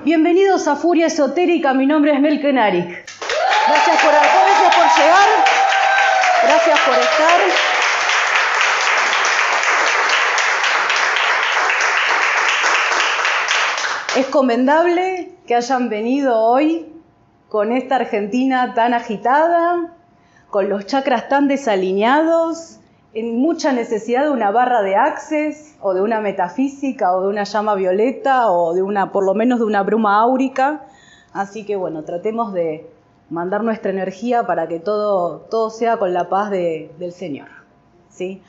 Bienvenidos a Furia Esotérica, mi nombre es Mel Kenarik. Gracias por llegar, gracias por estar. Es recomendable que hayan venido hoy con esta Argentina tan agitada, con los chakras tan desalineados, en mucha necesidad de una barra de Access, o de una metafísica, o de una llama violeta, o de por lo menos de una bruma áurica. Así que bueno, tratemos de mandar nuestra energía para que todo sea con la paz del Señor, ¿sí?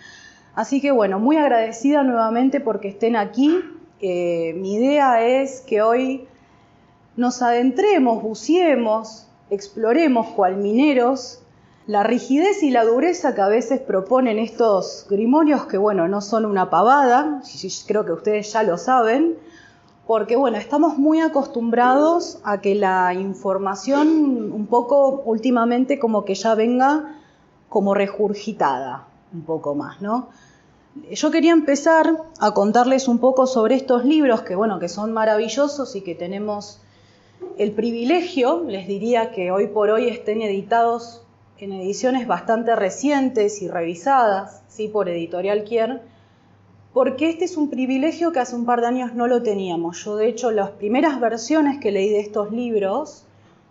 Así que bueno, muy agradecida nuevamente porque estén aquí. Mi idea es que hoy nos adentremos, buceemos, exploremos cual mineros la rigidez y la dureza que a veces proponen estos grimorios, que bueno, no son una pavada, creo que ustedes ya lo saben, porque bueno, estamos muy acostumbrados a que la información un poco últimamente como que ya venga como regurgitada un poco más, ¿no? Yo quería empezar a contarles un poco sobre estos libros que bueno, que son maravillosos y que tenemos el privilegio, les diría que hoy por hoy estén editados en ediciones bastante recientes y revisadas, ¿sí? Por Editorial Kier, porque este es un privilegio que hace un par de años no lo teníamos. Yo, de hecho, las primeras versiones que leí de estos libros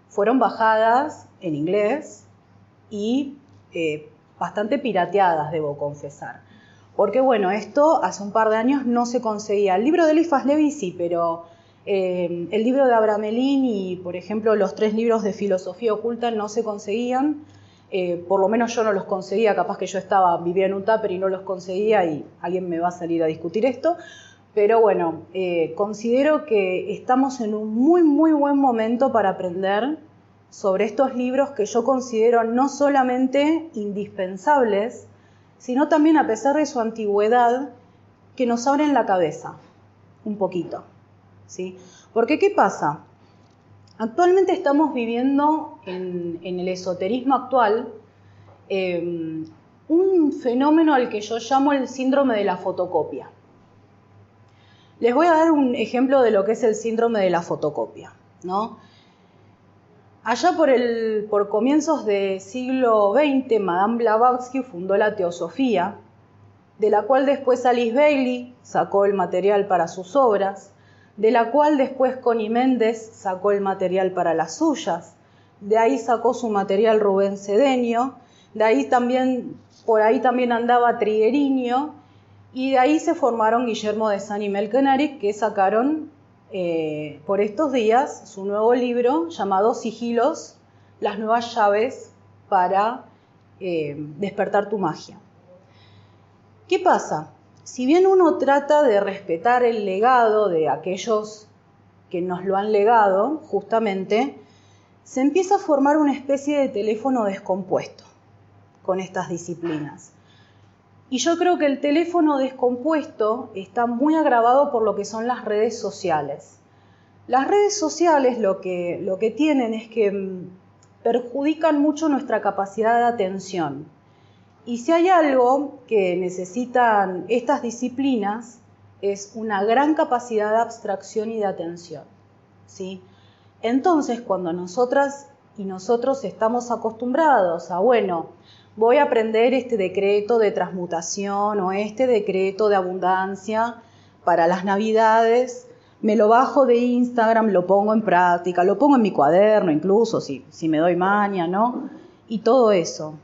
fueron bajadas en inglés y bastante pirateadas, debo confesar. Porque, bueno, esto hace un par de años no se conseguía. El libro de Eliphas Levi sí, pero el libro de Abramelin y, por ejemplo, los 3 libros de filosofía oculta no se conseguían. Por lo menos yo no los conseguía, capaz que yo vivía en un tupper y no los conseguía y alguien me va a salir a discutir esto. Pero bueno, considero que estamos en un muy, muy buen momento para aprender sobre estos libros que yo considero no solamente indispensables, sino también, a pesar de su antigüedad, que nos abren la cabeza un poquito, ¿sí? Porque, ¿qué pasa? Actualmente estamos viviendo en el esoterismo actual un fenómeno al que yo llamo el síndrome de la fotocopia. Les voy a dar un ejemplo de lo que es el síndrome de la fotocopia, ¿no? Allá por comienzos del siglo XX, Madame Blavatsky fundó la Teosofía, de la cual después Alice Bailey sacó el material para sus obras, de la cual después Connie Méndez sacó el material para las suyas, de ahí sacó su material Rubén Cedeño, por ahí también andaba Triguerio, y de ahí se formaron Guillermo de San y Mel Kenarik, que sacaron por estos días su nuevo libro llamado Sigilos, las nuevas llaves para despertar tu magia. ¿Qué pasa? Si bien uno trata de respetar el legado de aquellos que nos lo han legado, justamente, se empieza a formar una especie de teléfono descompuesto con estas disciplinas. Y yo creo que el teléfono descompuesto está muy agravado por lo que son las redes sociales. Las redes sociales lo que tienen es que perjudican mucho nuestra capacidad de atención. Y si hay algo que necesitan estas disciplinas, es una gran capacidad de abstracción y de atención, ¿sí? Entonces, cuando nosotras y nosotros estamos acostumbrados a, bueno, voy a aprender este decreto de transmutación o este decreto de abundancia para las Navidades, me lo bajo de Instagram, lo pongo en práctica, lo pongo en mi cuaderno incluso, si me doy maña, ¿no? Y todo eso.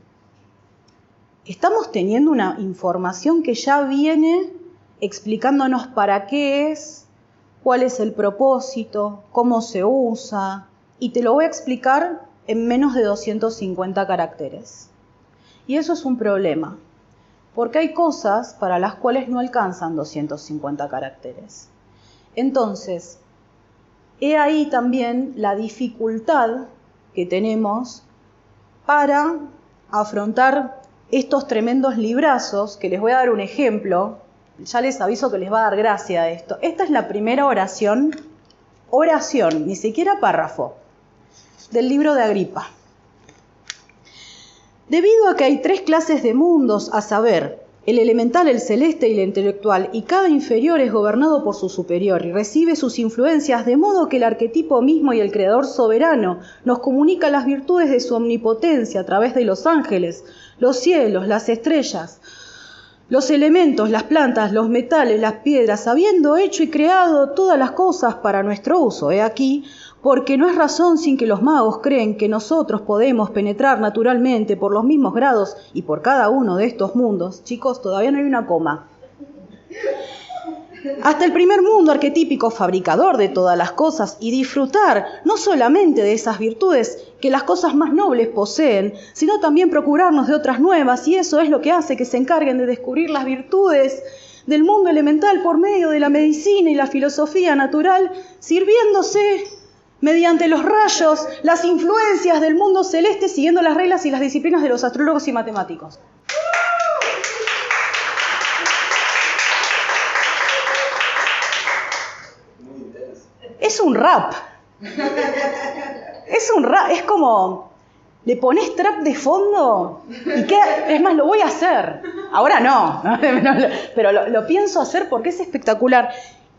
Estamos teniendo una información que ya viene explicándonos para qué es, cuál es el propósito, cómo se usa, y te lo voy a explicar en menos de 250 caracteres. Y eso es un problema, porque hay cosas para las cuales no alcanzan 250 caracteres. Entonces, he ahí también la dificultad que tenemos para afrontar estos tremendos librazos, que les voy a dar un ejemplo, ya les aviso que les va a dar gracia esto. Esta es la primera oración, ni siquiera párrafo, del libro de Agripa. Debido a que hay 3 clases de mundos, a saber, el elemental, el celeste y el intelectual, y cada inferior es gobernado por su superior y recibe sus influencias, de modo que el arquetipo mismo y el creador soberano nos comunica las virtudes de su omnipotencia a través de los ángeles, los cielos, las estrellas, los elementos, las plantas, los metales, las piedras, habiendo hecho y creado todas las cosas para nuestro uso. He aquí, porque no es razón sin que los magos creen que nosotros podemos penetrar naturalmente por los mismos grados y por cada uno de estos mundos. Chicos, todavía no hay una coma. Hasta el primer mundo arquetípico, fabricador de todas las cosas, y disfrutar no solamente de esas virtudes que las cosas más nobles poseen, sino también procurarnos de otras nuevas, y eso es lo que hace que se encarguen de descubrir las virtudes del mundo elemental por medio de la medicina y la filosofía natural, sirviéndose mediante los rayos, las influencias del mundo celeste, siguiendo las reglas y las disciplinas de los astrólogos y matemáticos. Es un rap. Es un rap. Es como, le pones trap de fondo y queda, es más, lo voy a hacer. Ahora no, pero lo pienso hacer porque es espectacular.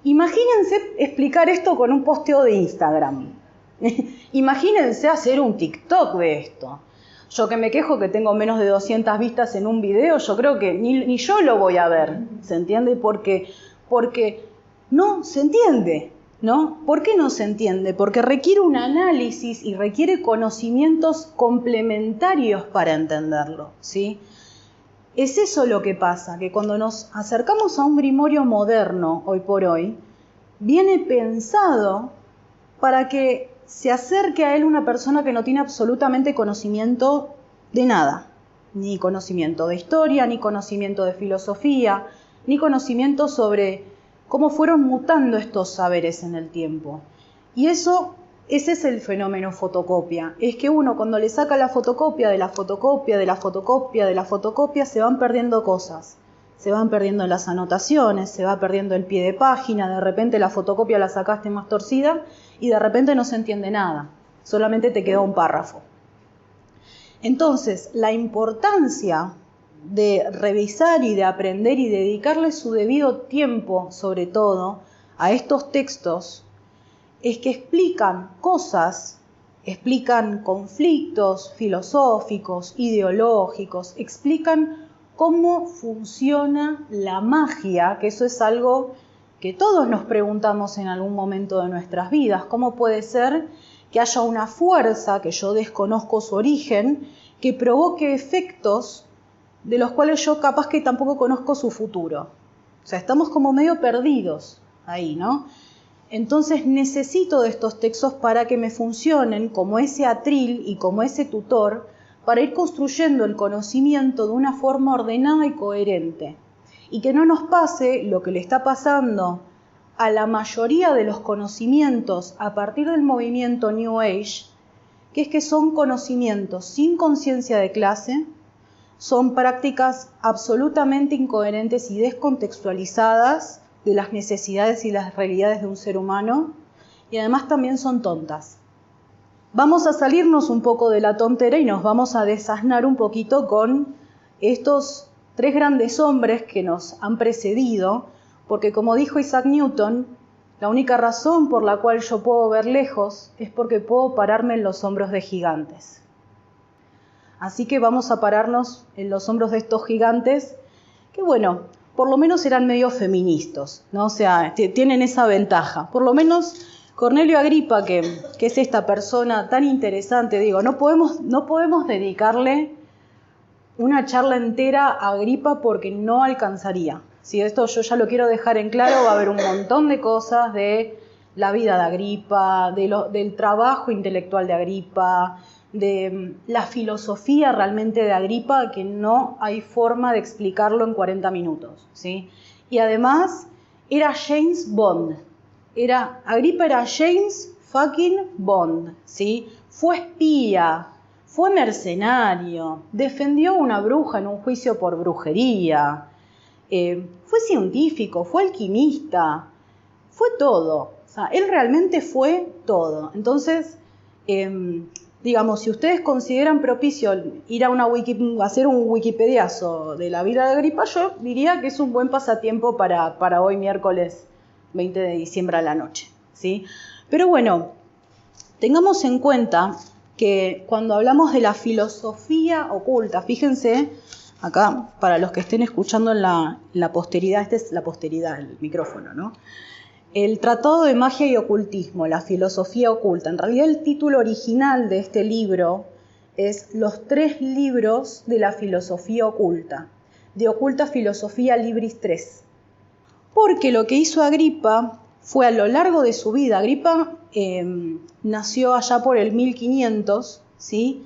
Imagínense explicar esto con un posteo de Instagram. Imagínense hacer un TikTok de esto. Yo que me quejo que tengo menos de 200 vistas en un video, yo creo que ni yo lo voy a ver. ¿Se entiende? Porque no se entiende. ¿No? ¿Por qué no se entiende? Porque requiere un análisis y requiere conocimientos complementarios para entenderlo, ¿sí? Es eso lo que pasa, que cuando nos acercamos a un grimorio moderno, hoy por hoy, viene pensado para que se acerque a él una persona que no tiene absolutamente conocimiento de nada, ni conocimiento de historia, ni conocimiento de filosofía, ni conocimiento sobre cómo fueron mutando estos saberes en el tiempo. Y ese es el fenómeno fotocopia. Es que uno cuando le saca la fotocopia de la fotocopia, de la fotocopia, de la fotocopia, se van perdiendo cosas. Se van perdiendo las anotaciones, se va perdiendo el pie de página, de repente la fotocopia la sacaste más torcida y de repente no se entiende nada. Solamente te quedó un párrafo. Entonces, la importancia de revisar y de aprender y dedicarle su debido tiempo, sobre todo, a estos textos, es que explican cosas, explican conflictos filosóficos, ideológicos, explican cómo funciona la magia, que eso es algo que todos nos preguntamos en algún momento de nuestras vidas. ¿Cómo puede ser que haya una fuerza, que yo desconozco su origen, que provoque efectos de los cuales yo capaz que tampoco conozco su futuro? O sea, estamos como medio perdidos ahí, ¿no? Entonces necesito de estos textos para que me funcionen como ese atril y como ese tutor para ir construyendo el conocimiento de una forma ordenada y coherente. Y que no nos pase lo que le está pasando a la mayoría de los conocimientos a partir del movimiento New Age, que es que son conocimientos sin conciencia de clase, son prácticas absolutamente incoherentes y descontextualizadas de las necesidades y las realidades de un ser humano, y además también son tontas. Vamos a salirnos un poco de la tontera y nos vamos a desasnar un poquito con estos tres grandes hombres que nos han precedido, porque como dijo Isaac Newton, la única razón por la cual yo puedo ver lejos es porque puedo pararme en los hombros de gigantes. Así que vamos a pararnos en los hombros de estos gigantes, que bueno, por lo menos eran medio feministas, ¿no? O sea, tienen esa ventaja. Por lo menos Cornelio Agripa, que es esta persona tan interesante, digo, no podemos dedicarle una charla entera a Agripa porque no alcanzaría. Si esto yo ya lo quiero dejar en claro, va a haber un montón de cosas de la vida de Agripa, del trabajo intelectual de Agripa, de la filosofía realmente de Agripa, que no hay forma de explicarlo en 40 minutos, ¿sí? Y además era James Bond. Agripa era James fucking Bond, ¿sí? Fue espía, fue mercenario, defendió a una bruja en un juicio por brujería, fue científico, fue alquimista, fue todo. O sea, él realmente fue todo. Entonces, digamos, si ustedes consideran propicio ir a hacer un wikipediazo de la vida de Agripa, yo diría que es un buen pasatiempo para hoy miércoles 20 de diciembre a la noche, ¿sí? Pero bueno, tengamos en cuenta que cuando hablamos de la filosofía oculta, fíjense, acá, para los que estén escuchando en la posteridad, esta es la posteridad, el micrófono, ¿no? El Tratado de Magia y Ocultismo, la filosofía oculta. En realidad el título original de este libro es Los 3 libros de la filosofía oculta, de Oculta Filosofía Libris 3. Porque lo que hizo Agripa fue a lo largo de su vida, Agripa nació allá por el 1500, ¿sí?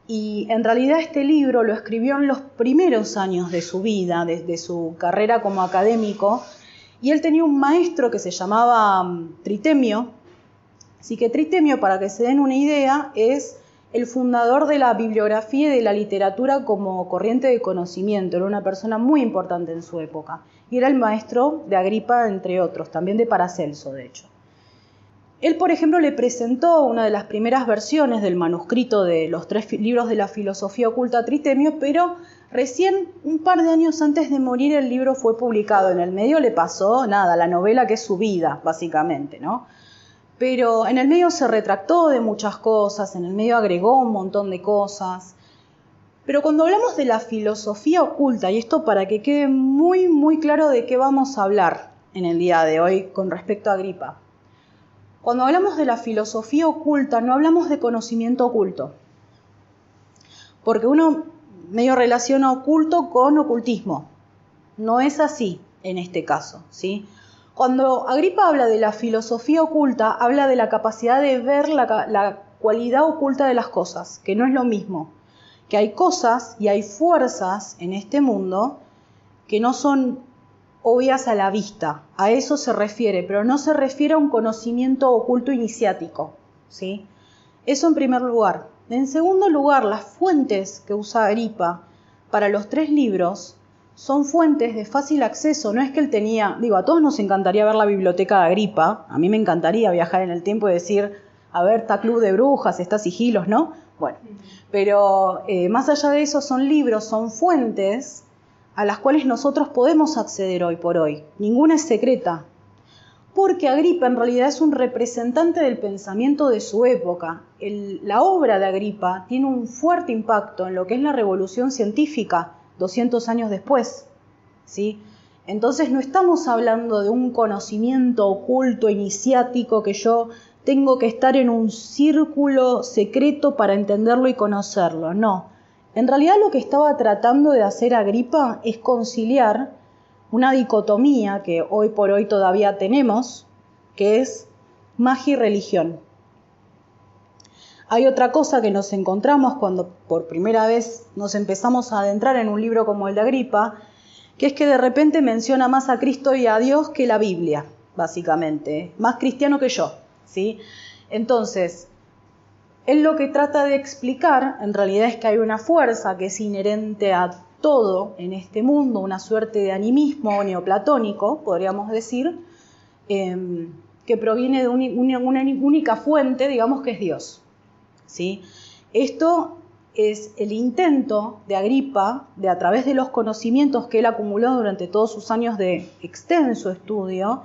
Y en realidad este libro lo escribió en los primeros años de su vida, desde su carrera como académico, y él tenía un maestro que se llamaba Tritemio. Así que Tritemio, para que se den una idea, es el fundador de la bibliografía y de la literatura como corriente de conocimiento. Era una persona muy importante en su época. Y era el maestro de Agripa, entre otros, también de Paracelso, de hecho. Él, por ejemplo, le presentó una de las primeras versiones del manuscrito de los 3 libros de la filosofía oculta a Tritemio, pero recién un par de años antes de morir el libro fue publicado. En el medio le pasó nada, la novela que es su vida, básicamente, ¿no? Pero en el medio se retractó de muchas cosas, en el medio agregó un montón de cosas. Pero cuando hablamos de la filosofía oculta, y esto para que quede muy, muy claro de qué vamos a hablar en el día de hoy con respecto a Agripa. Cuando hablamos de la filosofía oculta, no hablamos de conocimiento oculto, porque uno medio relaciona oculto con ocultismo. No es así en este caso, ¿sí? Cuando Agripa habla de la filosofía oculta, habla de la capacidad de ver la cualidad oculta de las cosas, que no es lo mismo, que hay cosas y hay fuerzas en este mundo que no son obvias a la vista, a eso se refiere, pero no se refiere a un conocimiento oculto iniciático, ¿sí? Eso en primer lugar. En segundo lugar, las fuentes que usa Agripa para los 3 libros son fuentes de fácil acceso. No es que él tenía, a todos nos encantaría ver la biblioteca de Agripa, a mí me encantaría viajar en el tiempo y decir, a ver, está Club de Brujas, está Sigilos, ¿no? Bueno, pero más allá de eso son libros, son fuentes a las cuales nosotros podemos acceder hoy por hoy. Ninguna es secreta, porque Agripa en realidad es un representante del pensamiento de su época. La obra de Agripa tiene un fuerte impacto en lo que es la revolución científica 200 años después, ¿sí? Entonces no estamos hablando de un conocimiento oculto, iniciático, que yo tengo que estar en un círculo secreto para entenderlo y conocerlo, no. En realidad lo que estaba tratando de hacer Agripa es conciliar una dicotomía que hoy por hoy todavía tenemos, que es magia y religión. Hay otra cosa que nos encontramos cuando por primera vez nos empezamos a adentrar en un libro como el de Agripa, que es que de repente menciona más a Cristo y a Dios que la Biblia, básicamente, más cristiano que yo, ¿sí? Entonces, él lo que trata de explicar en realidad es que hay una fuerza que es inherente a todo en este mundo, una suerte de animismo neoplatónico, podríamos decir, que proviene de una única fuente, digamos que es Dios, ¿sí? Esto es el intento de Agripa, de a través de los conocimientos que él acumuló durante todos sus años de extenso estudio,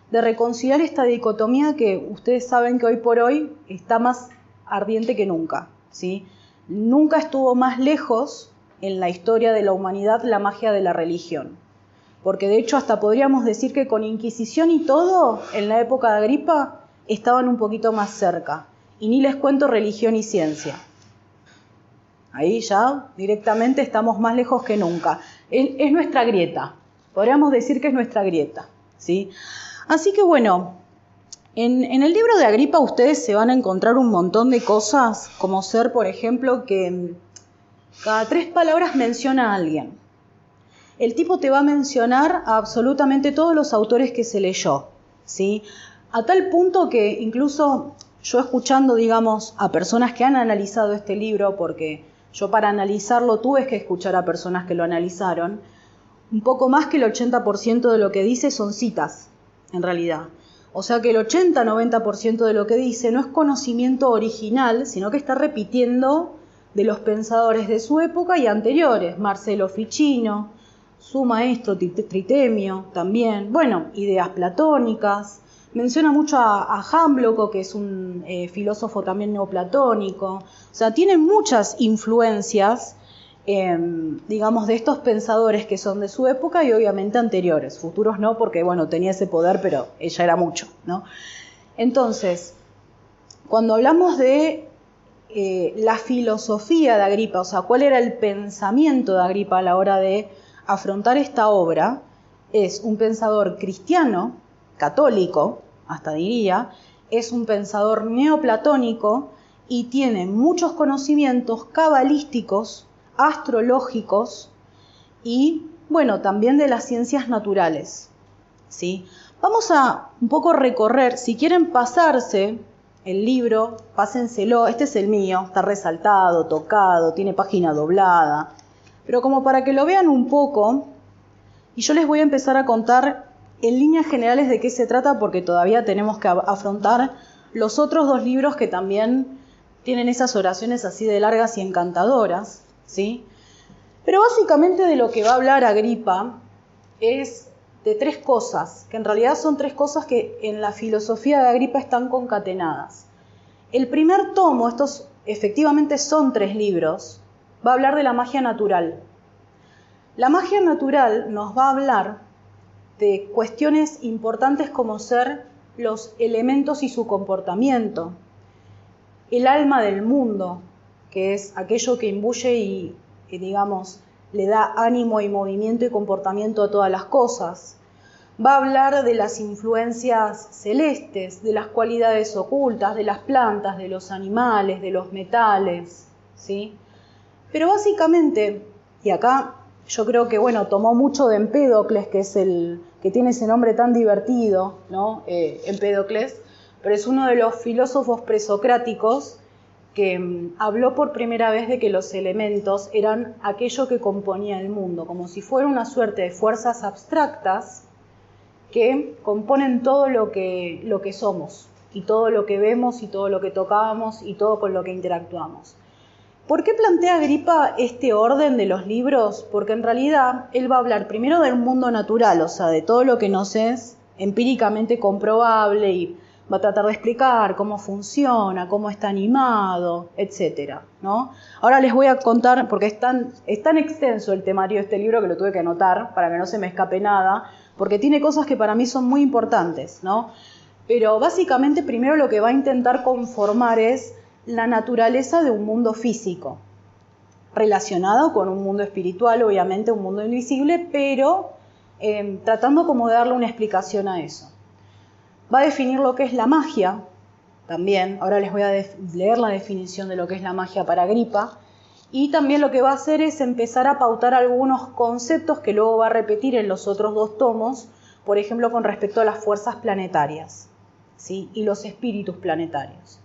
de reconciliar esta dicotomía que ustedes saben que hoy por hoy está más ardiente que nunca, ¿sí? Nunca estuvo más lejos en la historia de la humanidad la magia de la religión. Porque de hecho hasta podríamos decir que con Inquisición y todo, en la época de Agripa, estaban un poquito más cerca. Y ni les cuento religión y ciencia. Ahí ya directamente estamos más lejos que nunca. Es nuestra grieta, podríamos decir que es nuestra grieta, ¿sí? Así que bueno, en el libro de Agripa ustedes se van a encontrar un montón de cosas, como ser, por ejemplo, que cada 3 palabras menciona a alguien. El tipo te va a mencionar a absolutamente todos los autores que se leyó, ¿sí? A tal punto que incluso yo escuchando, digamos, a personas que han analizado este libro, porque yo para analizarlo tuve que escuchar a personas que lo analizaron, un poco más que el 80% de lo que dice son citas, en realidad. O sea que el 80-90% de lo que dice no es conocimiento original, sino que está repitiendo de los pensadores de su época y anteriores, Marcelo Ficino, su maestro Tritemio también, bueno, ideas platónicas, menciona mucho a Jámblico, que es un filósofo también neoplatónico, o sea, tiene muchas influencias, digamos, de estos pensadores que son de su época y obviamente anteriores, futuros no, porque bueno, tenía ese poder, pero ella era mucho, ¿no? Entonces, cuando hablamos de la filosofía de Agripa, o sea, cuál era el pensamiento de Agripa a la hora de afrontar esta obra, es un pensador cristiano, católico, hasta diría, es un pensador neoplatónico y tiene muchos conocimientos cabalísticos, astrológicos y, bueno, también de las ciencias naturales, ¿sí? Vamos a un poco recorrer, si quieren pasarse el libro, pásenselo, este es el mío, está resaltado, tocado, tiene página doblada, pero como para que lo vean un poco, y yo les voy a empezar a contar en líneas generales de qué se trata, porque todavía tenemos que afrontar los otros dos libros que también tienen esas oraciones así de largas y encantadoras, ¿sí? Pero básicamente de lo que va a hablar Agripa es de tres cosas, que en realidad son tres cosas que en la filosofía de Agripa están concatenadas. El primer tomo, estos efectivamente son 3 libros, va a hablar de la magia natural. La magia natural nos va a hablar de cuestiones importantes como ser los elementos y su comportamiento, el alma del mundo, que es aquello que imbuye y digamos, le da ánimo y movimiento y comportamiento a todas las cosas. Va a hablar de las influencias celestes, de las cualidades ocultas, de las plantas, de los animales, de los metales, ¿sí? Pero básicamente, y acá yo creo que, bueno, tomó mucho de Empédocles, que es el que tiene ese nombre tan divertido, ¿no? Empédocles, pero es uno de los filósofos presocráticos que habló por primera vez de que los elementos eran aquello que componía el mundo, como si fuera una suerte de fuerzas abstractas que componen todo lo que somos, y todo lo que vemos, y todo lo que tocamos, y todo con lo que interactuamos. ¿Por qué plantea Agripa este orden de los libros? Porque en realidad él va a hablar primero del mundo natural, o sea, de todo lo que nos es empíricamente comprobable y va a tratar de explicar cómo funciona, cómo está animado, etcétera, ¿no? Ahora les voy a contar, porque es tan extenso el temario de este libro que lo tuve que anotar para que no se me escape nada, porque tiene cosas que para mí son muy importantes, ¿no? Pero básicamente primero lo que va a intentar conformar es la naturaleza de un mundo físico, relacionado con un mundo espiritual, obviamente un mundo invisible, pero tratando como de darle una explicación a eso. Va a definir lo que es la magia, también, ahora les voy a leer la definición de lo que es la magia para Agripa, y también lo que va a hacer es empezar a pautar algunos conceptos que luego va a repetir en los otros 2 tomos, por ejemplo, con respecto a las fuerzas planetarias, ¿sí? Y los espíritus planetarios.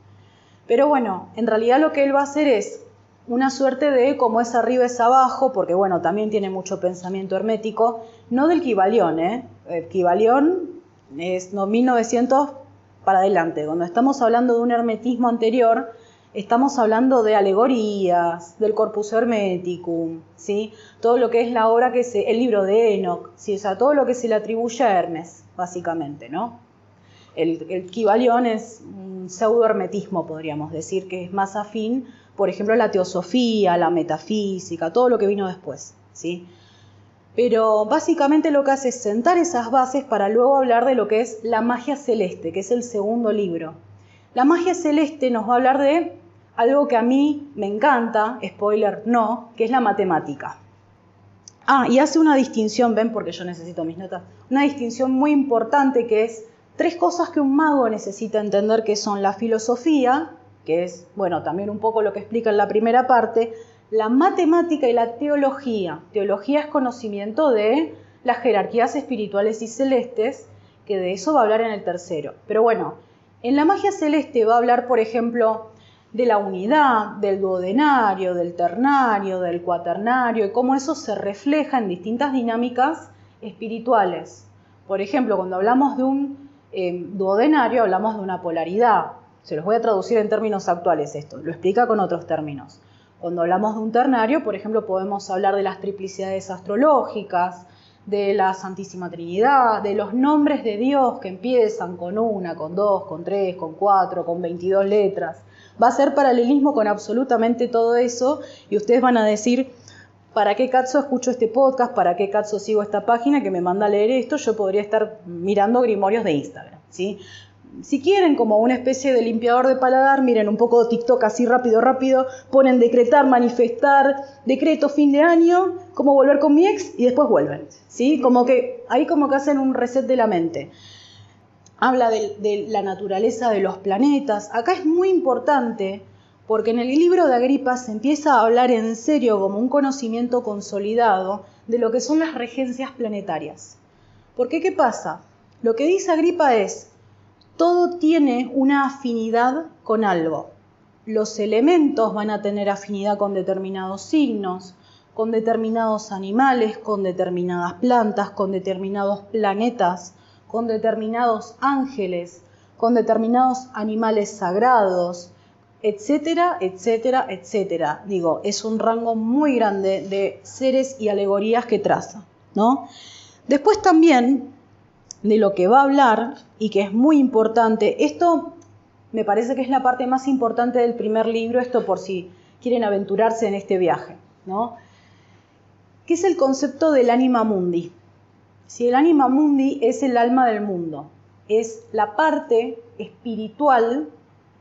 Pero bueno, en realidad lo que él va a hacer es una suerte de como es arriba es abajo, porque bueno, también tiene mucho pensamiento hermético, no del Kybalión, El Kybalión es 1900 para adelante. Cuando estamos hablando de un hermetismo anterior, estamos hablando de alegorías, del Corpus Hermeticum, ¿sí? Todo lo que es la obra el libro de Enoch, ¿sí? O sea, todo lo que se le atribuye a Hermes, básicamente, ¿no? El Kybalión es un pseudo-hermetismo, podríamos decir, que es más afín, por ejemplo, a la teosofía, a la metafísica, todo lo que vino después, ¿sí? Pero básicamente lo que hace es sentar esas bases para luego hablar de lo que es la magia celeste, que es el segundo libro. La magia celeste nos va a hablar de algo que a mí me encanta, spoiler no, que es la matemática. Y hace una distinción, ven porque yo necesito mis notas, una distinción muy importante que es 3 cosas que un mago necesita entender, que son la filosofía, que es, bueno, también un poco lo que explica en la primera parte, la matemática y la teología. Teología es conocimiento de las jerarquías espirituales y celestes, que de eso va a hablar en el tercero. Pero bueno, en la magia celeste va a hablar, por ejemplo, de la unidad, del duodenario, del ternario, del cuaternario, y cómo eso se refleja en distintas dinámicas espirituales. Por ejemplo, cuando hablamos de un duodenario hablamos de una polaridad. Se los voy a traducir en términos actuales esto, lo explica con otros términos. Cuando hablamos de un ternario, por ejemplo, podemos hablar de las triplicidades astrológicas, de la Santísima Trinidad, de los nombres de Dios que empiezan con 1, con 2, con 3, con 4, con 22 letras. Va a ser paralelismo con absolutamente todo eso y ustedes van a decir, ¿para qué cazzo escucho este podcast? ¿Para qué cazzo sigo esta página que me manda a leer esto? Yo podría estar mirando grimorios de Instagram, ¿sí? Si quieren, como una especie de limpiador de paladar, miren un poco de TikTok así rápido, ponen decretar, manifestar, decreto fin de año, cómo volver con mi ex y después vuelven, ¿sí? Ahí como que hacen un reset de la mente. Habla de la naturaleza de los planetas. Acá es muy importante porque en el libro de Agripa se empieza a hablar en serio como un conocimiento consolidado de lo que son las regencias planetarias. Porque, ¿qué pasa? Lo que dice Agripa es, todo tiene una afinidad con algo. Los elementos van a tener afinidad con determinados signos, con determinados animales, con determinadas plantas, con determinados planetas, con determinados ángeles, con determinados animales sagrados, etcétera, etcétera, etcétera. Digo, es un rango muy grande de seres y alegorías que traza, ¿no? Después también de lo que va a hablar, y que es muy importante, esto me parece que es la parte más importante del primer libro, esto por si quieren aventurarse en este viaje, ¿no? ¿Qué es el concepto del anima mundi? Si el anima mundi es el alma del mundo, es la parte espiritual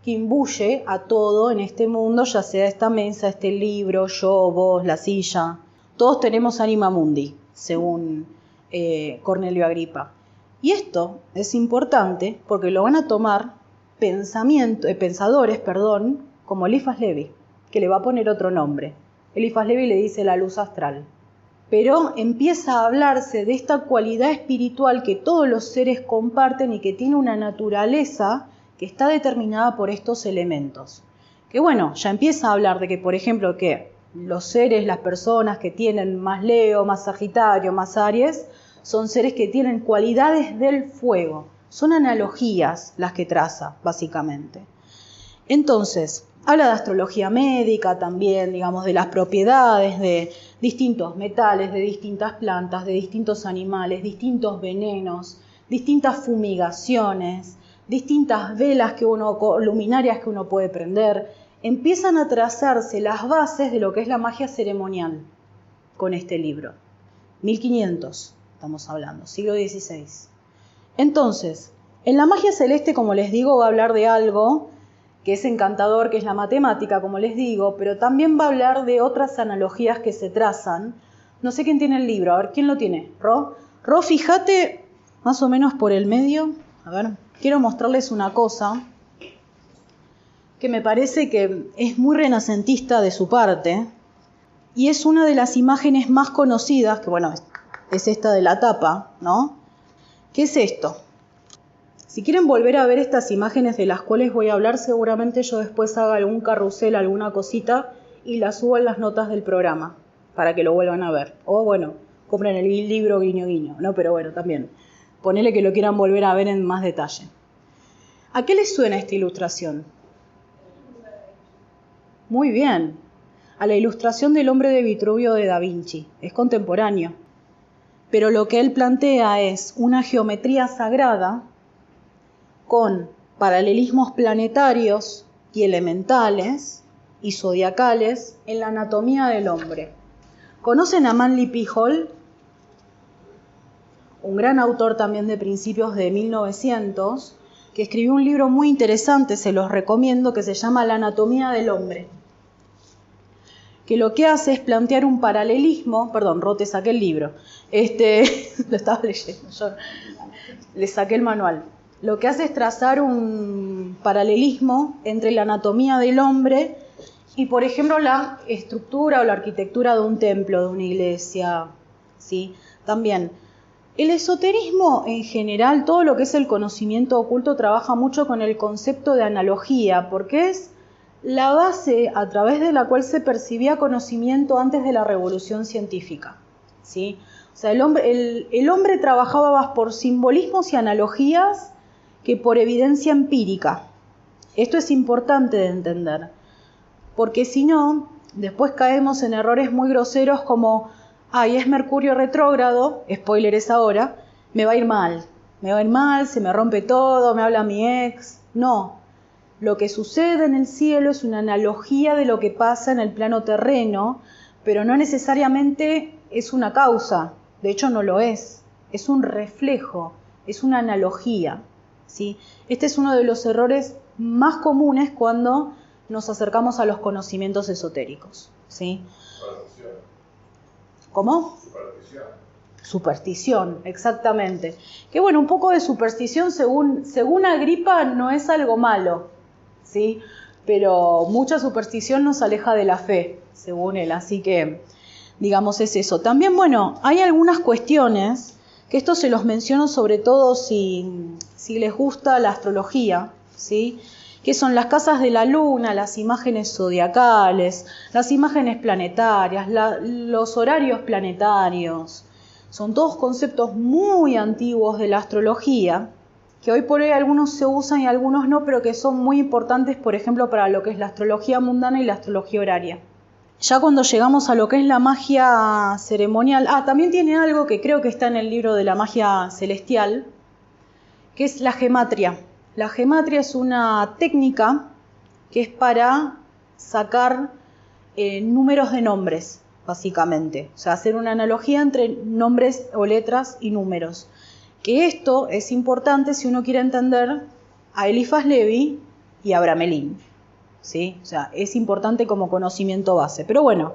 que imbuye a todo en este mundo, ya sea esta mesa, este libro, yo, vos, la silla. Todos tenemos anima mundi, según Cornelio Agripa. Y esto es importante porque lo van a tomar pensadores, como Eliphas Levi, que le va a poner otro nombre. Eliphas Levi le dice la luz astral. Pero empieza a hablarse de esta cualidad espiritual que todos los seres comparten y que tiene una naturaleza que está determinada por estos elementos. Que bueno, ya empieza a hablar de que, por ejemplo, que los seres, las personas que tienen más Leo, más Sagitario, más Aries, son seres que tienen cualidades del fuego. Son analogías las que traza, básicamente. Entonces, habla de astrología médica también, digamos, de las propiedades de distintos metales, de distintas plantas, de distintos animales, distintos venenos, distintas fumigaciones, distintas velas luminarias que uno puede prender. Empiezan a trazarse las bases de lo que es la magia ceremonial con este libro. 1500, estamos hablando, siglo XVI. Entonces, en la magia celeste, como les digo, va a hablar de algo que es encantador, que es la matemática, como les digo, pero también va a hablar de otras analogías que se trazan. No sé quién tiene el libro, a ver, ¿quién lo tiene? ¿Ro? Ro, fíjate más o menos por el medio. A ver, quiero mostrarles una cosa que me parece que es muy renacentista de su parte, y es una de las imágenes más conocidas, que bueno, es esta de la tapa, ¿no? ¿Qué es esto? Si quieren volver a ver estas imágenes de las cuales voy a hablar, seguramente yo después haga algún carrusel, alguna cosita, y las subo en las notas del programa, para que lo vuelvan a ver. O bueno, compren el libro guiño guiño, ¿no? Pero bueno, también, ponele que lo quieran volver a ver en más detalle. ¿A qué les suena esta ilustración? Muy bien, a la ilustración del hombre de Vitruvio de Da Vinci, es contemporáneo. Pero lo que él plantea es una geometría sagrada con paralelismos planetarios y elementales y zodiacales en la anatomía del hombre. ¿Conocen a Manly P. Hall? Un gran autor también de principios de 1900, que escribió un libro muy interesante, se los recomiendo, que se llama La anatomía del hombre. Que lo que hace es plantear un paralelismo, perdón, Rote, saqué el libro, lo estaba leyendo, yo le saqué el manual. Lo que hace es trazar un paralelismo entre la anatomía del hombre y, por ejemplo, la estructura o la arquitectura de un templo, de una iglesia, ¿sí? También, el esoterismo en general, todo lo que es el conocimiento oculto, trabaja mucho con el concepto de analogía, porque es la base a través de la cual se percibía conocimiento antes de la revolución científica, ¿sí? O sea, el hombre trabajaba por simbolismos y analogías que por evidencia empírica. Esto es importante de entender, porque si no, después caemos en errores muy groseros como, ay, es Mercurio retrógrado, spoiler es ahora, me va a ir mal, se me rompe todo, me habla mi ex. No, lo que sucede en el cielo es una analogía de lo que pasa en el plano terreno, pero no necesariamente es una causa, de hecho no lo es un reflejo, es una analogía, ¿sí? Este es uno de los errores más comunes cuando nos acercamos a los conocimientos esotéricos, ¿sí? Superstición. ¿Cómo? Superstición, exactamente. Que bueno, un poco de superstición según Agripa no es algo malo, ¿sí? Pero mucha superstición nos aleja de la fe, según él, así que digamos es eso. También, bueno, hay algunas cuestiones, que esto se los menciono sobre todo si les gusta la astrología, ¿sí? Que son las casas de la luna, las imágenes zodiacales, las imágenes planetarias, los horarios planetarios. Son todos conceptos muy antiguos de la astrología, que hoy por hoy algunos se usan y algunos no, pero que son muy importantes, por ejemplo, para lo que es la astrología mundana y la astrología horaria. Ya cuando llegamos a lo que es la magia ceremonial, también tiene algo que creo que está en el libro de la magia celestial, que es la gematria. La gematria es una técnica que es para sacar números de nombres, básicamente. O sea, hacer una analogía entre nombres o letras y números. Que esto es importante si uno quiere entender a Eliphas Levi y a Abramelin, ¿sí? O sea, es importante como conocimiento base. Pero bueno,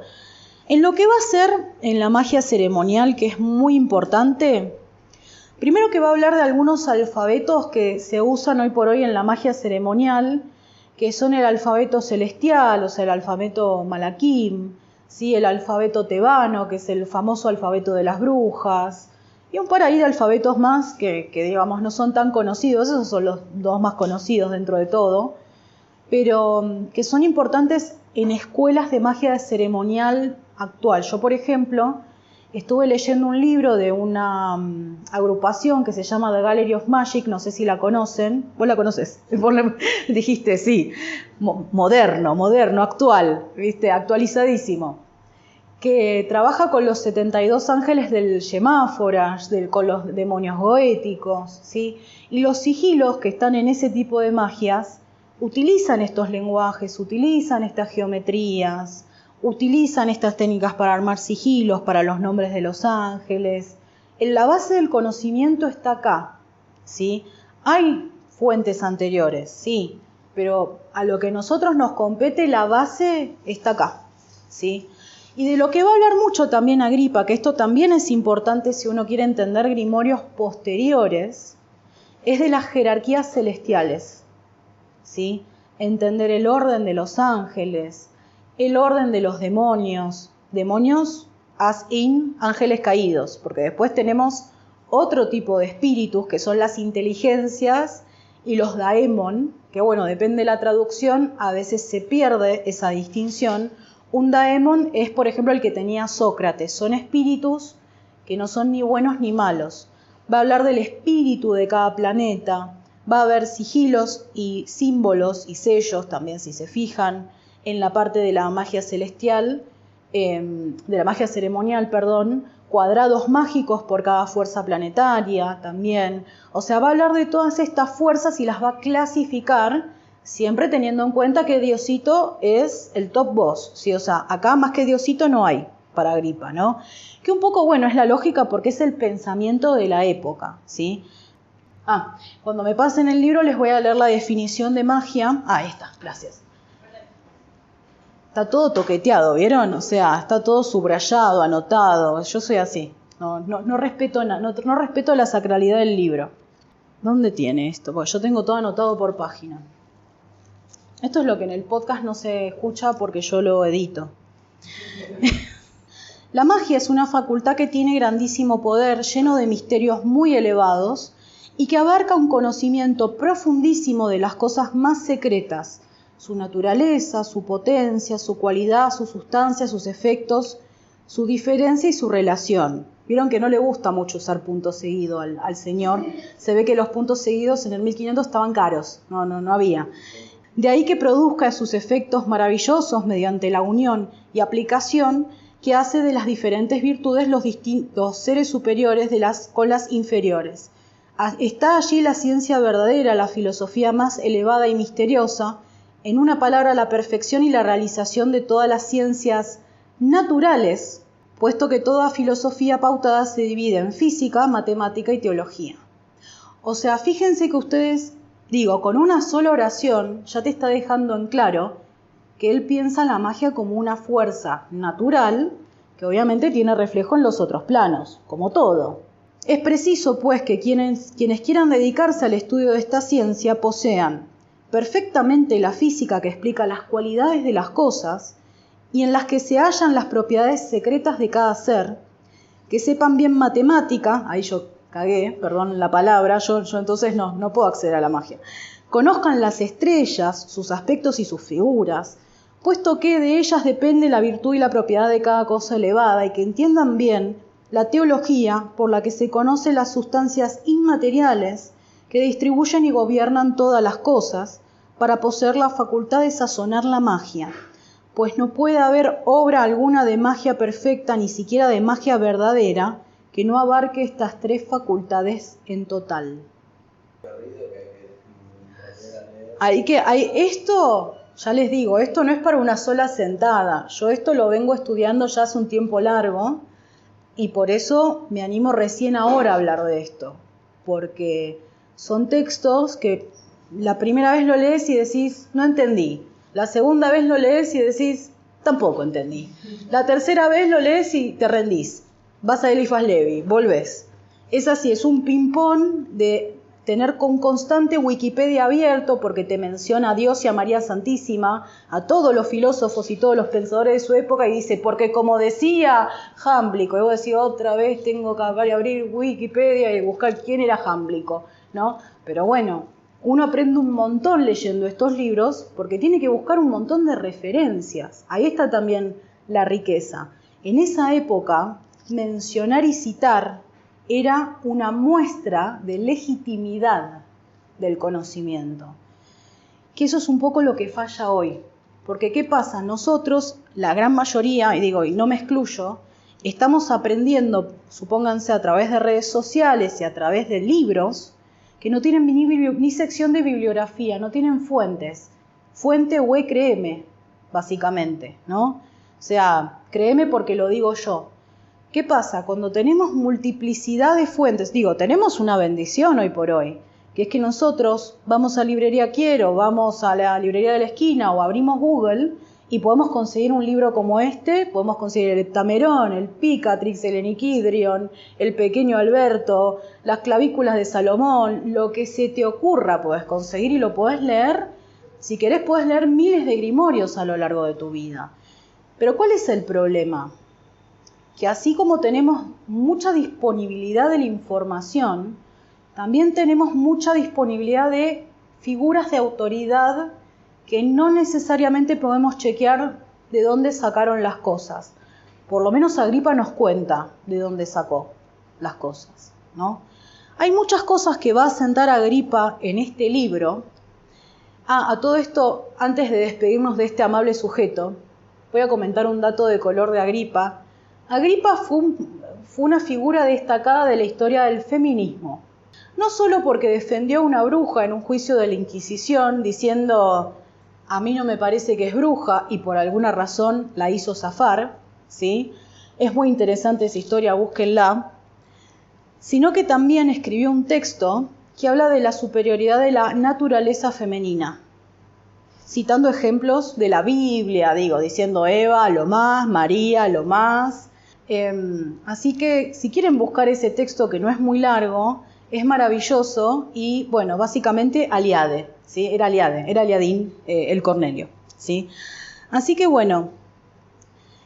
en lo que va a ser en la magia ceremonial, que es muy importante, primero que va a hablar de algunos alfabetos que se usan hoy por hoy en la magia ceremonial, que son el alfabeto celestial, o sea, el alfabeto malaquim, ¿sí? El alfabeto tebano, que es el famoso alfabeto de las brujas, y un par ahí de alfabetos más que digamos no son tan conocidos, esos son los dos más conocidos dentro de todo, pero que son importantes en escuelas de magia ceremonial actual. Yo, por ejemplo, estuve leyendo un libro de una agrupación que se llama The Gallery of Magic, no sé si la conocen. ¿Vos la conocés? Dijiste, sí. Moderno, actual, ¿viste? Actualizadísimo. Que trabaja con los 72 ángeles del Yemáfora, con los demonios goéticos, ¿sí? Y los sigilos que están en ese tipo de magias utilizan estos lenguajes, utilizan estas geometrías, utilizan estas técnicas para armar sigilos, para los nombres de los ángeles. En la base del conocimiento está acá, ¿sí? Hay fuentes anteriores, sí, pero a lo que a nosotros nos compete, la base está acá, ¿sí? Y de lo que va a hablar mucho también Agripa, que esto también es importante si uno quiere entender grimorios posteriores, es de las jerarquías celestiales, ¿sí? Entender el orden de los ángeles, el orden de los demonios, as in, ángeles caídos, porque después tenemos otro tipo de espíritus que son las inteligencias y los daemon, que bueno, depende de la traducción, a veces se pierde esa distinción. Un daemon es, por ejemplo, el que tenía Sócrates, son espíritus que no son ni buenos ni malos. Va a hablar del espíritu de cada planeta, va a haber sigilos y símbolos y sellos también, si se fijan, en la parte de la magia celestial, de la magia ceremonial, cuadrados mágicos por cada fuerza planetaria también. O sea, va a hablar de todas estas fuerzas y las va a clasificar, siempre teniendo en cuenta que Diosito es el top boss, ¿sí? O sea, acá más que Diosito no hay para Agripa, ¿no? Que un poco, bueno, es la lógica porque es el pensamiento de la época, ¿sí? Cuando me pasen el libro les voy a leer la definición de magia. Ahí está, gracias. Está todo toqueteado, ¿vieron? O sea, está todo subrayado, anotado. Yo soy así. No respeto no respeto la sacralidad del libro. ¿Dónde tiene esto? Porque yo tengo todo anotado por página. Esto es lo que en el podcast no se escucha porque yo lo edito. La magia es una facultad que tiene grandísimo poder, lleno de misterios muy elevados y que abarca un conocimiento profundísimo de las cosas más secretas, su naturaleza, su potencia, su cualidad, su sustancia, sus efectos, su diferencia y su relación. Vieron que no le gusta mucho usar punto seguido al señor. Se ve que los puntos seguidos en el 1500 estaban caros, no había. De ahí que produzca sus efectos maravillosos mediante la unión y aplicación que hace de las diferentes virtudes los distintos seres superiores con las inferiores. Está allí la ciencia verdadera, la filosofía más elevada y misteriosa, en una palabra, la perfección y la realización de todas las ciencias naturales, puesto que toda filosofía pautada se divide en física, matemática y teología. O sea, fíjense que ustedes, con una sola oración ya te está dejando en claro que él piensa la magia como una fuerza natural que obviamente tiene reflejo en los otros planos, como todo. Es preciso, pues, que quienes quieran dedicarse al estudio de esta ciencia posean perfectamente la física que explica las cualidades de las cosas y en las que se hallan las propiedades secretas de cada ser, que sepan bien matemática, ahí yo cagué, perdón la palabra, yo entonces no puedo acceder a la magia, conozcan las estrellas, sus aspectos y sus figuras, puesto que de ellas depende la virtud y la propiedad de cada cosa elevada, y que entiendan bien la teología por la que se conocen las sustancias inmateriales que distribuyen y gobiernan todas las cosas, para poseer la facultad de sazonar la magia, pues no puede haber obra alguna de magia perfecta, ni siquiera de magia verdadera, que no abarque estas tres facultades en total. Esto, ya les digo, esto no es para una sola sentada. Yo esto lo vengo estudiando ya hace un tiempo largo y por eso me animo recién ahora a hablar de esto, porque son textos que la primera vez lo lees y decís, no entendí. La segunda vez lo lees y decís, tampoco entendí. La tercera vez lo lees y te rendís. Vas a Eliphas Levi, volvés. Es así, es un ping-pong de tener con constante Wikipedia abierto porque te menciona a Dios y a María Santísima, a todos los filósofos y todos los pensadores de su época y dice, porque como decía Jámblico, y vos decís otra vez tengo que abrir Wikipedia y buscar quién era Jámblico, ¿no? Pero bueno, uno aprende un montón leyendo estos libros porque tiene que buscar un montón de referencias. Ahí está también la riqueza. En esa época, mencionar y citar era una muestra de legitimidad del conocimiento. Que eso es un poco lo que falla hoy. Porque ¿qué pasa? Nosotros, la gran mayoría, y no me excluyo, estamos aprendiendo, supónganse a través de redes sociales y a través de libros, que no tienen ni sección de bibliografía, no tienen fuentes. Fuente o créeme, básicamente, ¿no? O sea, créeme porque lo digo yo. ¿Qué pasa? Cuando tenemos multiplicidad de fuentes, tenemos una bendición hoy por hoy, que es que nosotros vamos a Librería Quiero, vamos a la librería de la esquina o abrimos Google y podemos conseguir un libro como este, podemos conseguir el Heptamerón, el Picatrix, el Eniquidrion, el Pequeño Alberto, las clavículas de Salomón, lo que se te ocurra podés conseguir y lo podés leer. Si querés podés leer miles de grimorios a lo largo de tu vida. Pero ¿cuál es el problema? Que así como tenemos mucha disponibilidad de la información, también tenemos mucha disponibilidad de figuras de autoridad que no necesariamente podemos chequear de dónde sacaron las cosas. Por lo menos Agripa nos cuenta de dónde sacó las cosas, ¿no? Hay muchas cosas que va a sentar Agripa en este libro. A todo esto, antes de despedirnos de este amable sujeto, voy a comentar un dato de color de Agripa. Agripa fue una figura destacada de la historia del feminismo. No solo porque defendió a una bruja en un juicio de la Inquisición, diciendo, a mí no me parece que es bruja, y por alguna razón la hizo zafar, ¿sí? Es muy interesante esa historia, búsquenla. Sino que también escribió un texto que habla de la superioridad de la naturaleza femenina, citando ejemplos de la Biblia, diciendo Eva lo más, María lo más. Así que si quieren buscar ese texto que no es muy largo, es maravilloso y, bueno, básicamente Aliade, ¿sí? Era Aliadín, el Cornelio, ¿sí? Así que, bueno,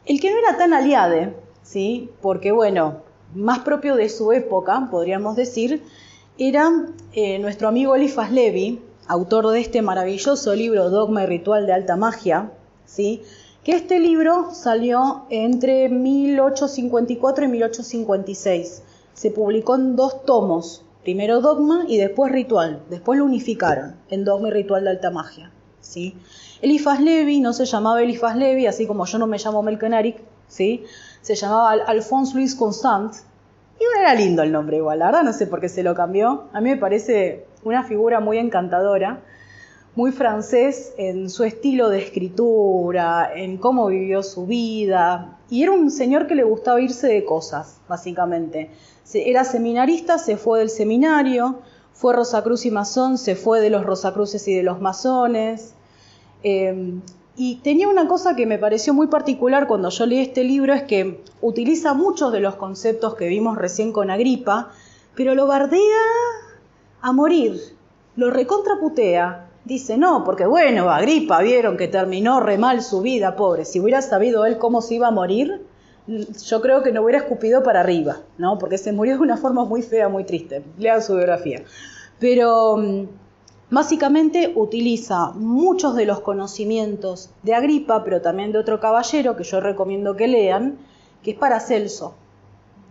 el que no era tan Aliade, ¿sí? Porque, bueno, más propio de su época, podríamos decir, era nuestro amigo Eliphas Levi, autor de este maravilloso libro Dogma y Ritual de Alta Magia, ¿sí? que este libro salió entre 1854 y 1856. Se publicó en 2 tomos, primero Dogma y después Ritual. Después lo unificaron en Dogma y Ritual de Alta Magia, ¿sí? Eliphas Levi no se llamaba Eliphas Levi, así como yo no me llamo Melkenaric, ¿sí? Se llamaba Alphonse Louis Constant. Y bueno, era lindo el nombre igual, la verdad no sé por qué se lo cambió. A mí me parece una figura muy encantadora, muy francés en su estilo de escritura, en cómo vivió su vida. Y era un señor que le gustaba irse de cosas, básicamente. Era seminarista, se fue del seminario, fue Rosacruz y masón, se fue de los Rosacruces y de los masones. Y tenía una cosa que me pareció muy particular cuando yo leí este libro, es que utiliza muchos de los conceptos que vimos recién con Agripa, pero lo bardea a morir, lo recontraputea. Dice, no, porque bueno, Agripa vieron que terminó re mal su vida, pobre. Si hubiera sabido él cómo se iba a morir, yo creo que no hubiera escupido para arriba, ¿no? Porque se murió de una forma muy fea, muy triste. Lean su biografía. Pero básicamente utiliza muchos de los conocimientos de Agripa, pero también de otro caballero que yo recomiendo que lean, que es Paracelso,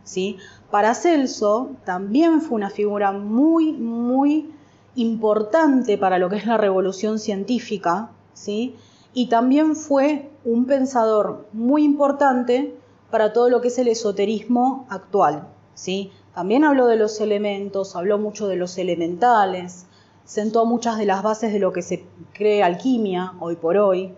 ¿sí? Paracelso también fue una figura muy, muy importante para lo que es la revolución científica, ¿sí? Y también fue un pensador muy importante para todo lo que es el esoterismo actual, ¿sí? También habló de los elementos, habló mucho de los elementales, sentó muchas de las bases de lo que se cree alquimia hoy por hoy.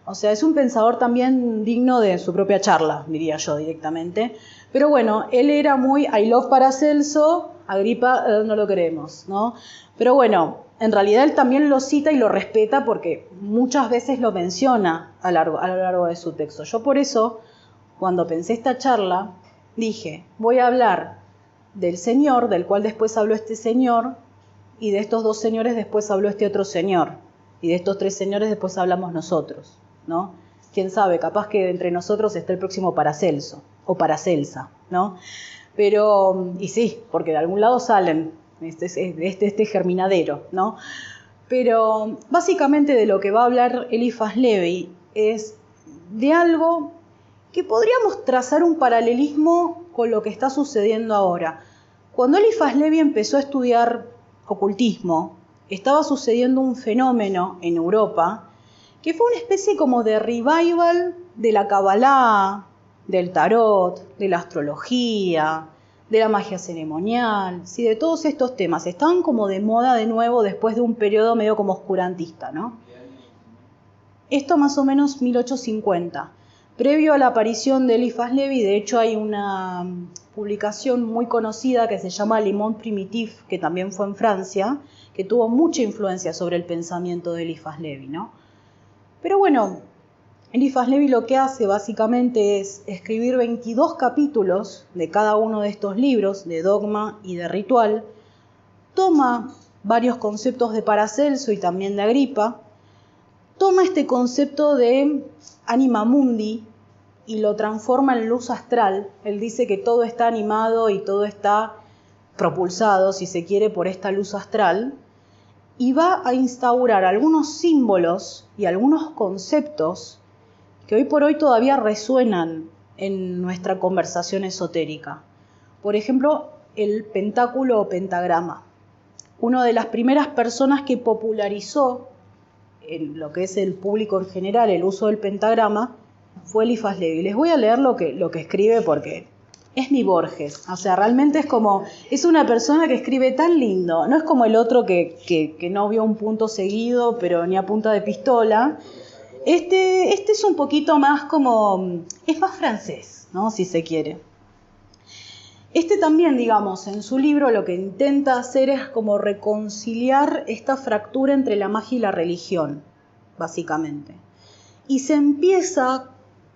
O sea, es un pensador también digno de su propia charla, diría yo directamente. Pero bueno, él era muy I love Paracelso, Agripa no lo queremos, ¿no? Pero bueno, en realidad él también lo cita y lo respeta porque muchas veces lo menciona a lo largo de su texto. Yo por eso, cuando pensé esta charla, dije, voy a hablar del señor, del cual después habló este señor, y de estos 2 señores después habló este otro señor, y de estos 3 señores después hablamos nosotros, ¿no? Quién sabe, capaz que entre nosotros está el próximo Paracelso, o Paracelsa, ¿no? Pero, y sí, porque de algún lado salen este germinadero, ¿no? Pero básicamente de lo que va a hablar Eliphas Levi es de algo que podríamos trazar un paralelismo con lo que está sucediendo ahora. Cuando Eliphas Levi empezó a estudiar ocultismo, estaba sucediendo un fenómeno en Europa que fue una especie como de revival de la Kabbalah, del tarot, de la astrología, de la magia ceremonial, ¿sí? De todos estos temas. Estaban como de moda de nuevo después de un periodo medio como oscurantista, ¿no? Esto más o menos 1850. Previo a la aparición de Eliphas Levi, de hecho hay una publicación muy conocida que se llama Le Monde Primitif, que también fue en Francia, que tuvo mucha influencia sobre el pensamiento de Eliphas Levi, ¿no? Pero bueno, Eliphas Levi lo que hace básicamente es escribir 22 capítulos de cada uno de estos libros, de Dogma y de Ritual, toma varios conceptos de Paracelso y también de Agripa, toma este concepto de anima mundi y lo transforma en luz astral. Él dice que todo está animado y todo está propulsado, si se quiere, por esta luz astral, y va a instaurar algunos símbolos y algunos conceptos que hoy por hoy todavía resuenan en nuestra conversación esotérica. Por ejemplo, el pentáculo o pentagrama. Una de las primeras personas que popularizó en lo que es el público en general el uso del pentagrama fue Eliphas Levi. Les voy a leer lo que escribe porque es mi Borges. O sea, realmente es una persona que escribe tan lindo. No es como el otro que no vio un punto seguido, pero ni a punta de pistola. Este es un poquito más es más francés, ¿no? Si se quiere. Este también, digamos, en su libro lo que intenta hacer es como reconciliar esta fractura entre la magia y la religión, básicamente. Y se empieza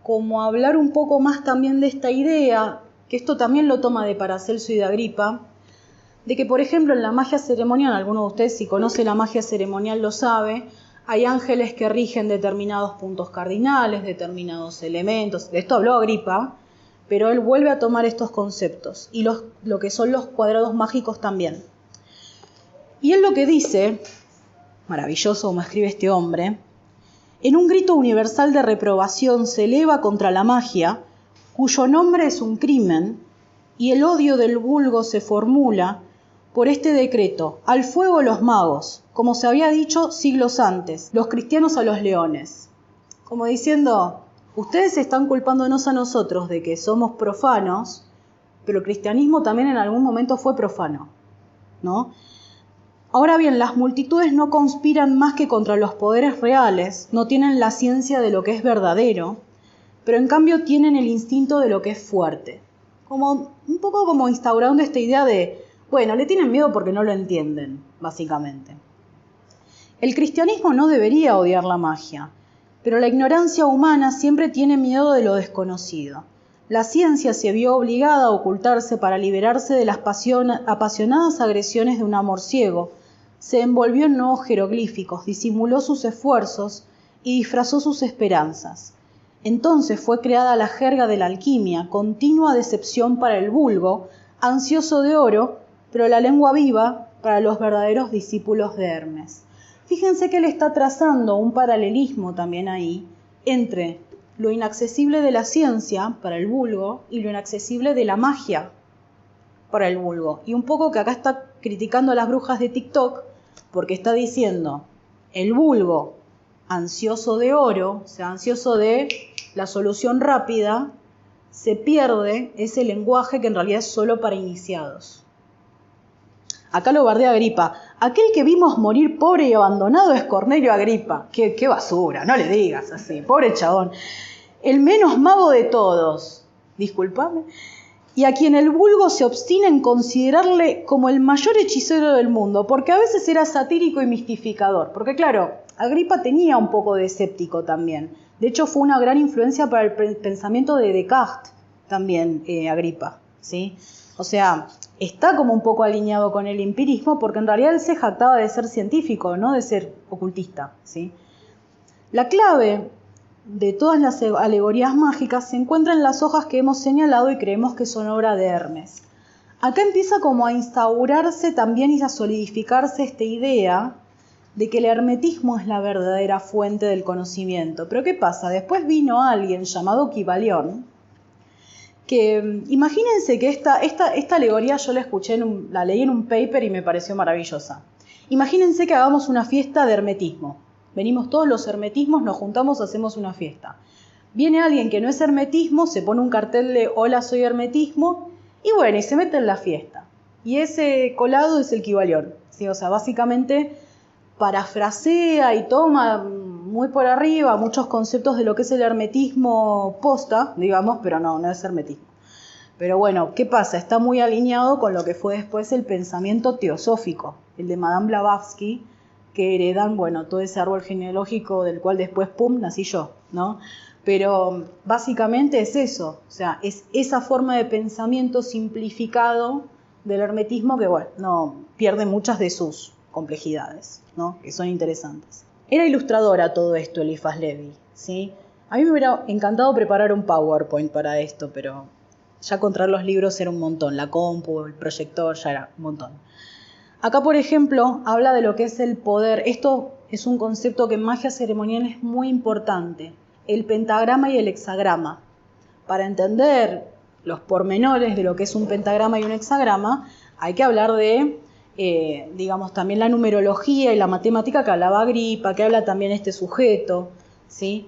como a hablar un poco más también de esta idea, que esto también lo toma de Paracelso y de Agripa, de que, por ejemplo, en la magia ceremonial, alguno de ustedes si conoce la magia ceremonial lo sabe, hay ángeles que rigen determinados puntos cardinales, determinados elementos. De esto habló Agripa, pero él vuelve a tomar estos conceptos y lo que son los cuadrados mágicos también. Y él lo que dice, maravilloso como escribe este hombre, En un grito universal de reprobación se eleva contra la magia, cuyo nombre es un crimen, y el odio del vulgo se formula por este decreto: al fuego los magos, como se había dicho siglos antes, los cristianos a los leones. Como diciendo, ustedes están culpándonos a nosotros de que somos profanos, pero el cristianismo también en algún momento fue profano, ¿no? Ahora bien, las multitudes no conspiran más que contra los poderes reales, no tienen la ciencia de lo que es verdadero, pero en cambio tienen el instinto de lo que es fuerte. Como un poco como instaurando esta idea de, bueno, le tienen miedo porque no lo entienden, básicamente. El cristianismo no debería odiar la magia, pero la ignorancia humana siempre tiene miedo de lo desconocido. La ciencia se vio obligada a ocultarse para liberarse de las apasionadas agresiones de un amor ciego. Se envolvió en nuevos jeroglíficos, disimuló sus esfuerzos y disfrazó sus esperanzas. Entonces fue creada la jerga de la alquimia, continua decepción para el vulgo, ansioso de oro, pero la lengua viva para los verdaderos discípulos de Hermes. Fíjense que él está trazando un paralelismo también ahí entre lo inaccesible de la ciencia para el vulgo y lo inaccesible de la magia para el vulgo. Y un poco que acá está criticando a las brujas de TikTok porque está diciendo el vulgo ansioso de oro, o sea, ansioso de la solución rápida, se pierde ese lenguaje que en realidad es solo para iniciados. Acá lo bardea Agripa. Aquel que vimos morir pobre y abandonado es Cornelio Agripa. ¡Qué basura! No le digas así, pobre chabón. El menos mago de todos, discúlpame, y a quien el vulgo se obstina en considerarle como el mayor hechicero del mundo, porque a veces era satírico y mistificador. Porque claro, Agripa tenía un poco de escéptico también. De hecho, fue una gran influencia para el pensamiento de Descartes también, Agripa, ¿sí? O sea, está como un poco alineado con el empirismo, porque en realidad él se jactaba de ser científico, no de ser ocultista, ¿sí? La clave de todas las alegorías mágicas se encuentra en las hojas que hemos señalado y creemos que son obra de Hermes. Acá empieza como a instaurarse también y a solidificarse esta idea de que el hermetismo es la verdadera fuente del conocimiento. Pero ¿qué pasa? Después vino alguien llamado Kybalión, que imagínense que esta alegoría yo la leí en un paper y me pareció maravillosa. Imagínense que hagamos una fiesta de hermetismo. Venimos todos los hermetismos, nos juntamos, hacemos una fiesta. Viene alguien que no es hermetismo, se pone un cartel de hola, soy hermetismo, y bueno, y se mete en la fiesta. Y ese colado es el Kybalión, ¿sí? O sea, básicamente parafrasea y toma muy por arriba muchos conceptos de lo que es el hermetismo posta, digamos, pero no es hermetismo. Pero bueno, ¿qué pasa? Está muy alineado con lo que fue después el pensamiento teosófico, el de Madame Blavatsky, que heredan, bueno, todo ese árbol genealógico del cual después, pum, nací yo, ¿no? Pero básicamente es eso, o sea, es esa forma de pensamiento simplificado del hermetismo que, bueno, no pierde muchas de sus complejidades, ¿no? Que son interesantes. Era ilustradora todo esto, Eliphas Levi, ¿sí? A mí me hubiera encantado preparar un PowerPoint para esto, pero ya encontrar los libros era un montón, la compu, el proyector, ya era un montón. Acá, por ejemplo, habla de lo que es el poder. Esto es un concepto que en magia ceremonial es muy importante, el pentagrama y el hexagrama. Para entender los pormenores de lo que es un pentagrama y un hexagrama, hay que hablar de, digamos, también la numerología y la matemática que hablaba Agripa, que habla también este sujeto, ¿sí?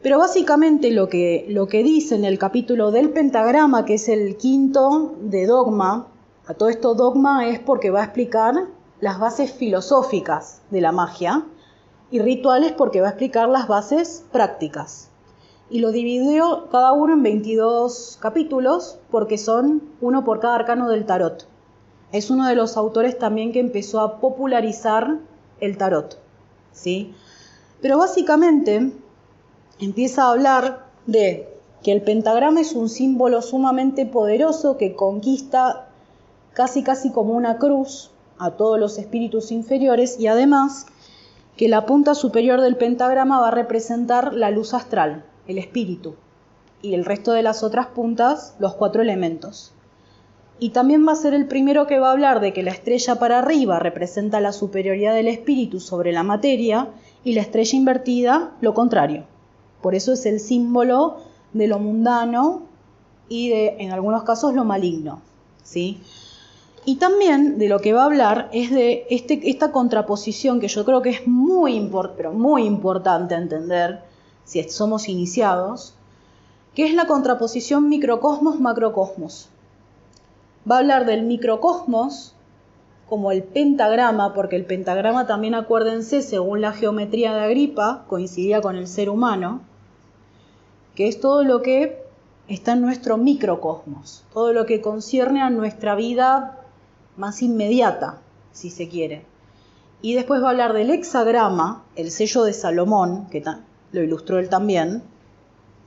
Pero básicamente lo que dice en el capítulo del pentagrama, que es el quinto de dogma, a todo esto dogma es porque va a explicar las bases filosóficas de la magia, y rituales porque va a explicar las bases prácticas. Y lo dividió cada uno en 22 capítulos porque son uno por cada arcano del tarot. Es uno de los autores también que empezó a popularizar el tarot, ¿sí? Pero básicamente empieza a hablar de que el pentagrama es un símbolo sumamente poderoso que conquista casi como una cruz a todos los espíritus inferiores, y además que la punta superior del pentagrama va a representar la luz astral, el espíritu, y el resto de las otras puntas, los 4 elementos. Y también va a ser el primero que va a hablar de que la estrella para arriba representa la superioridad del espíritu sobre la materia y la estrella invertida lo contrario. Por eso es el símbolo de lo mundano y de, en algunos casos, lo maligno, ¿sí? Y también de lo que va a hablar es de esta contraposición que yo creo que es muy importante entender si somos iniciados, que es la contraposición microcosmos-macrocosmos. Va a hablar del microcosmos como el pentagrama, porque el pentagrama también, acuérdense, según la geometría de Agripa, coincidía con el ser humano, que es todo lo que está en nuestro microcosmos, todo lo que concierne a nuestra vida más inmediata, si se quiere. Y después va a hablar del hexagrama, el sello de Salomón, que lo ilustró él también,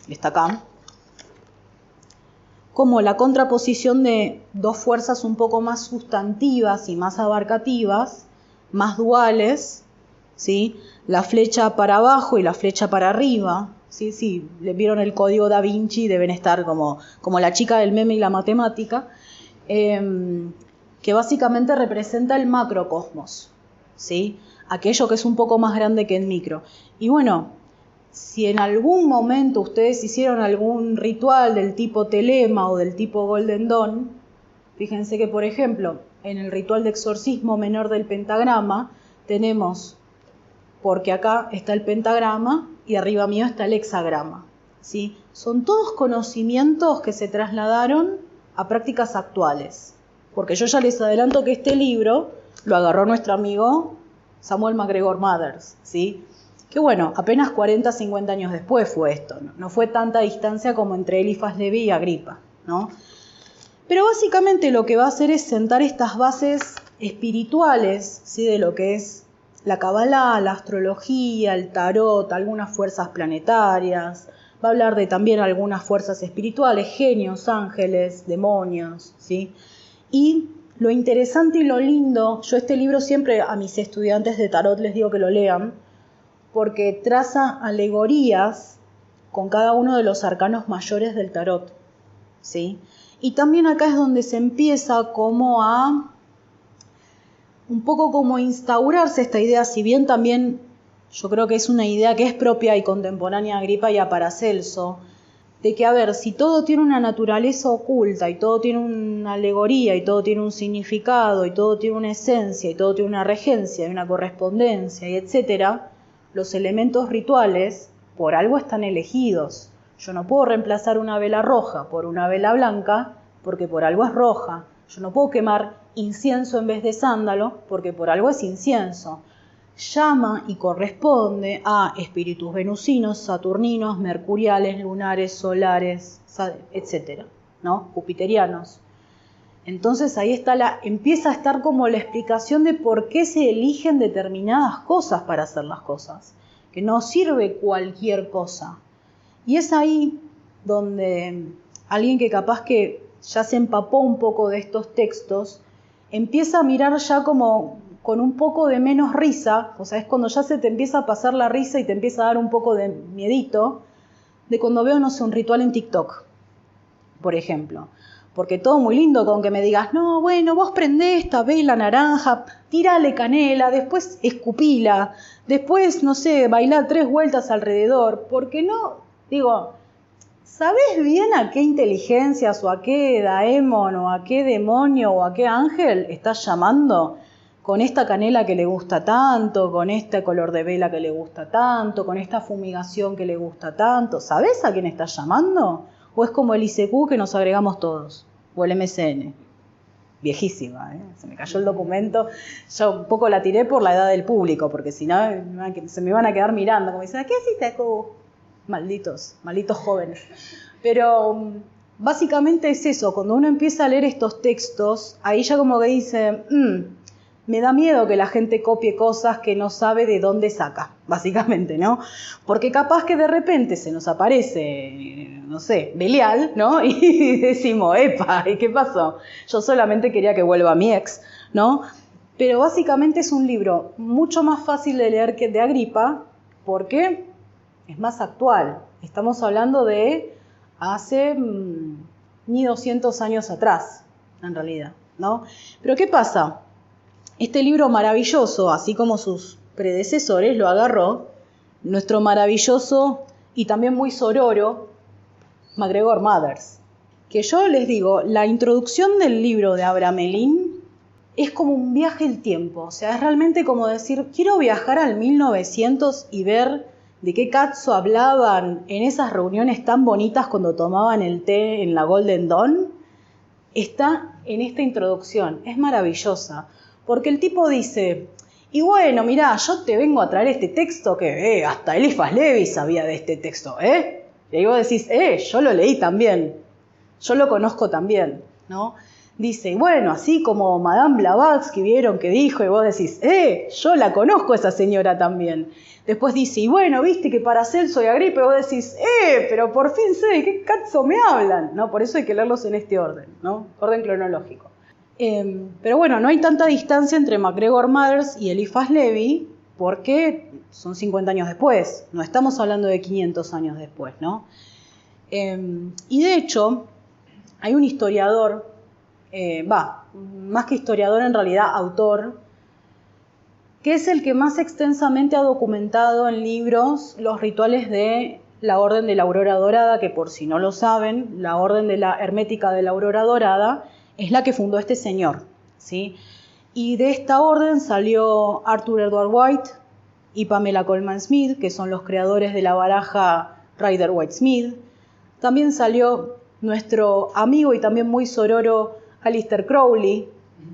está acá, como la contraposición de dos fuerzas un poco más sustantivas y más abarcativas, más duales, ¿sí? La flecha para abajo y la flecha para arriba, ¿sí? Sí, le vieron el código Da Vinci, deben estar como la chica del meme y la matemática, que básicamente representa el macrocosmos, ¿sí? Aquello que es un poco más grande que el micro. Y bueno, si en algún momento ustedes hicieron algún ritual del tipo telema o del tipo Golden Dawn, fíjense que, por ejemplo, en el ritual de exorcismo menor del pentagrama tenemos, porque acá está el pentagrama y arriba mío está el hexagrama, ¿sí? Son todos conocimientos que se trasladaron a prácticas actuales. Porque yo ya les adelanto que este libro lo agarró nuestro amigo Samuel MacGregor Mathers, ¿sí? Que bueno, apenas 40, 50 años después fue esto, ¿no? No fue tanta distancia como entre Eliphas Levi y Agripa, ¿no? Pero básicamente lo que va a hacer es sentar estas bases espirituales, ¿sí? De lo que es la Kabbalah, la astrología, el tarot, algunas fuerzas planetarias. Va a hablar de también algunas fuerzas espirituales, genios, ángeles, demonios, ¿sí? Y lo interesante y lo lindo, yo este libro siempre a mis estudiantes de tarot les digo que lo lean, porque traza alegorías con cada uno de los arcanos mayores del tarot, ¿sí? Y también acá es donde se empieza como a un poco como instaurarse esta idea, si bien también yo creo que es una idea que es propia y contemporánea a Agripa y a Paracelso, de que, a ver, si todo tiene una naturaleza oculta y todo tiene una alegoría y todo tiene un significado y todo tiene una esencia y todo tiene una regencia y una correspondencia y etcétera, los elementos rituales por algo están elegidos. Yo no puedo reemplazar una vela roja por una vela blanca porque por algo es roja. Yo no puedo quemar incienso en vez de sándalo porque por algo es incienso. Llama y corresponde a espíritus venusinos, saturninos, mercuriales, lunares, solares, etcétera, ¿no? Jupiterianos. Entonces ahí empieza a estar como la explicación de por qué se eligen determinadas cosas para hacer las cosas, que no sirve cualquier cosa. Y es ahí donde alguien que capaz que ya se empapó un poco de estos textos, empieza a mirar ya como con un poco de menos risa, o sea, es cuando ya se te empieza a pasar la risa y te empieza a dar un poco de miedito, de cuando veo, no sé, un ritual en TikTok, por ejemplo. Porque todo muy lindo con que me digas, no, bueno, vos prendés esta vela naranja, tirale canela, después escupila, después, no sé, bailá 3 vueltas alrededor, porque no, digo, ¿sabés bien a qué inteligencias o a qué daemon o a qué demonio o a qué ángel estás llamando? Con esta canela que le gusta tanto, con este color de vela que le gusta tanto, con esta fumigación que le gusta tanto. ¿Sabés a quién estás llamando? ¿O es como el ICQ que nos agregamos todos? O el MSN. Viejísima, ¿eh? Se me cayó el documento. Yo un poco la tiré por la edad del público, porque si no se me iban a quedar mirando, como dicen, ¿qué es ICQ? Malditos jóvenes. Pero básicamente es eso, cuando uno empieza a leer estos textos, ahí ya como que dice, me da miedo que la gente copie cosas que no sabe de dónde saca, básicamente, ¿no? Porque capaz que de repente se nos aparece, no sé, Belial, ¿no? Y decimos, epa, ¿y qué pasó? Yo solamente quería que vuelva mi ex, ¿no? Pero básicamente es un libro mucho más fácil de leer que de Agripa, porque es más actual. Estamos hablando de hace ni 200 años atrás, en realidad, ¿no? Pero ¿qué pasa? Este libro maravilloso, así como sus predecesores lo agarró nuestro maravilloso y también muy sororo MacGregor Mathers. Que yo les digo, la introducción del libro de Abramelin es como un viaje al tiempo. O sea, es realmente como decir, quiero viajar al 1900 y ver de qué cazzo hablaban en esas reuniones tan bonitas cuando tomaban el té en la Golden Dawn. Está en esta introducción, es maravillosa. Porque el tipo dice, y bueno, mirá, yo te vengo a traer este texto que hasta Eliphas Levi sabía de este texto, Y ahí vos decís, yo lo leí también, yo lo conozco también, ¿no? Dice, bueno, así como Madame Blavatsky vieron que dijo, y vos decís, yo la conozco a esa señora también. Después dice, y bueno, viste que Paracelso y Agripa, y vos decís, pero por fin sé de qué cazzo me hablan, ¿no? Por eso hay que leerlos en este orden, ¿no? Orden cronológico. Pero bueno, no hay tanta distancia entre MacGregor Mathers y Eliphas Levi, porque son 50 años después, no estamos hablando de 500 años después, ¿no? Y de hecho, hay un historiador, más que historiador en realidad, autor, que es el que más extensamente ha documentado en libros los rituales de la Orden de la Aurora Dorada, que por si no lo saben, la Orden de la Hermética de la Aurora Dorada es la que fundó este señor, ¿sí? Y de esta orden salió Arthur Edward White y Pamela Colman Smith, que son los creadores de la baraja Rider-Waite-Smith. También salió nuestro amigo y también muy sororo Aleister Crowley,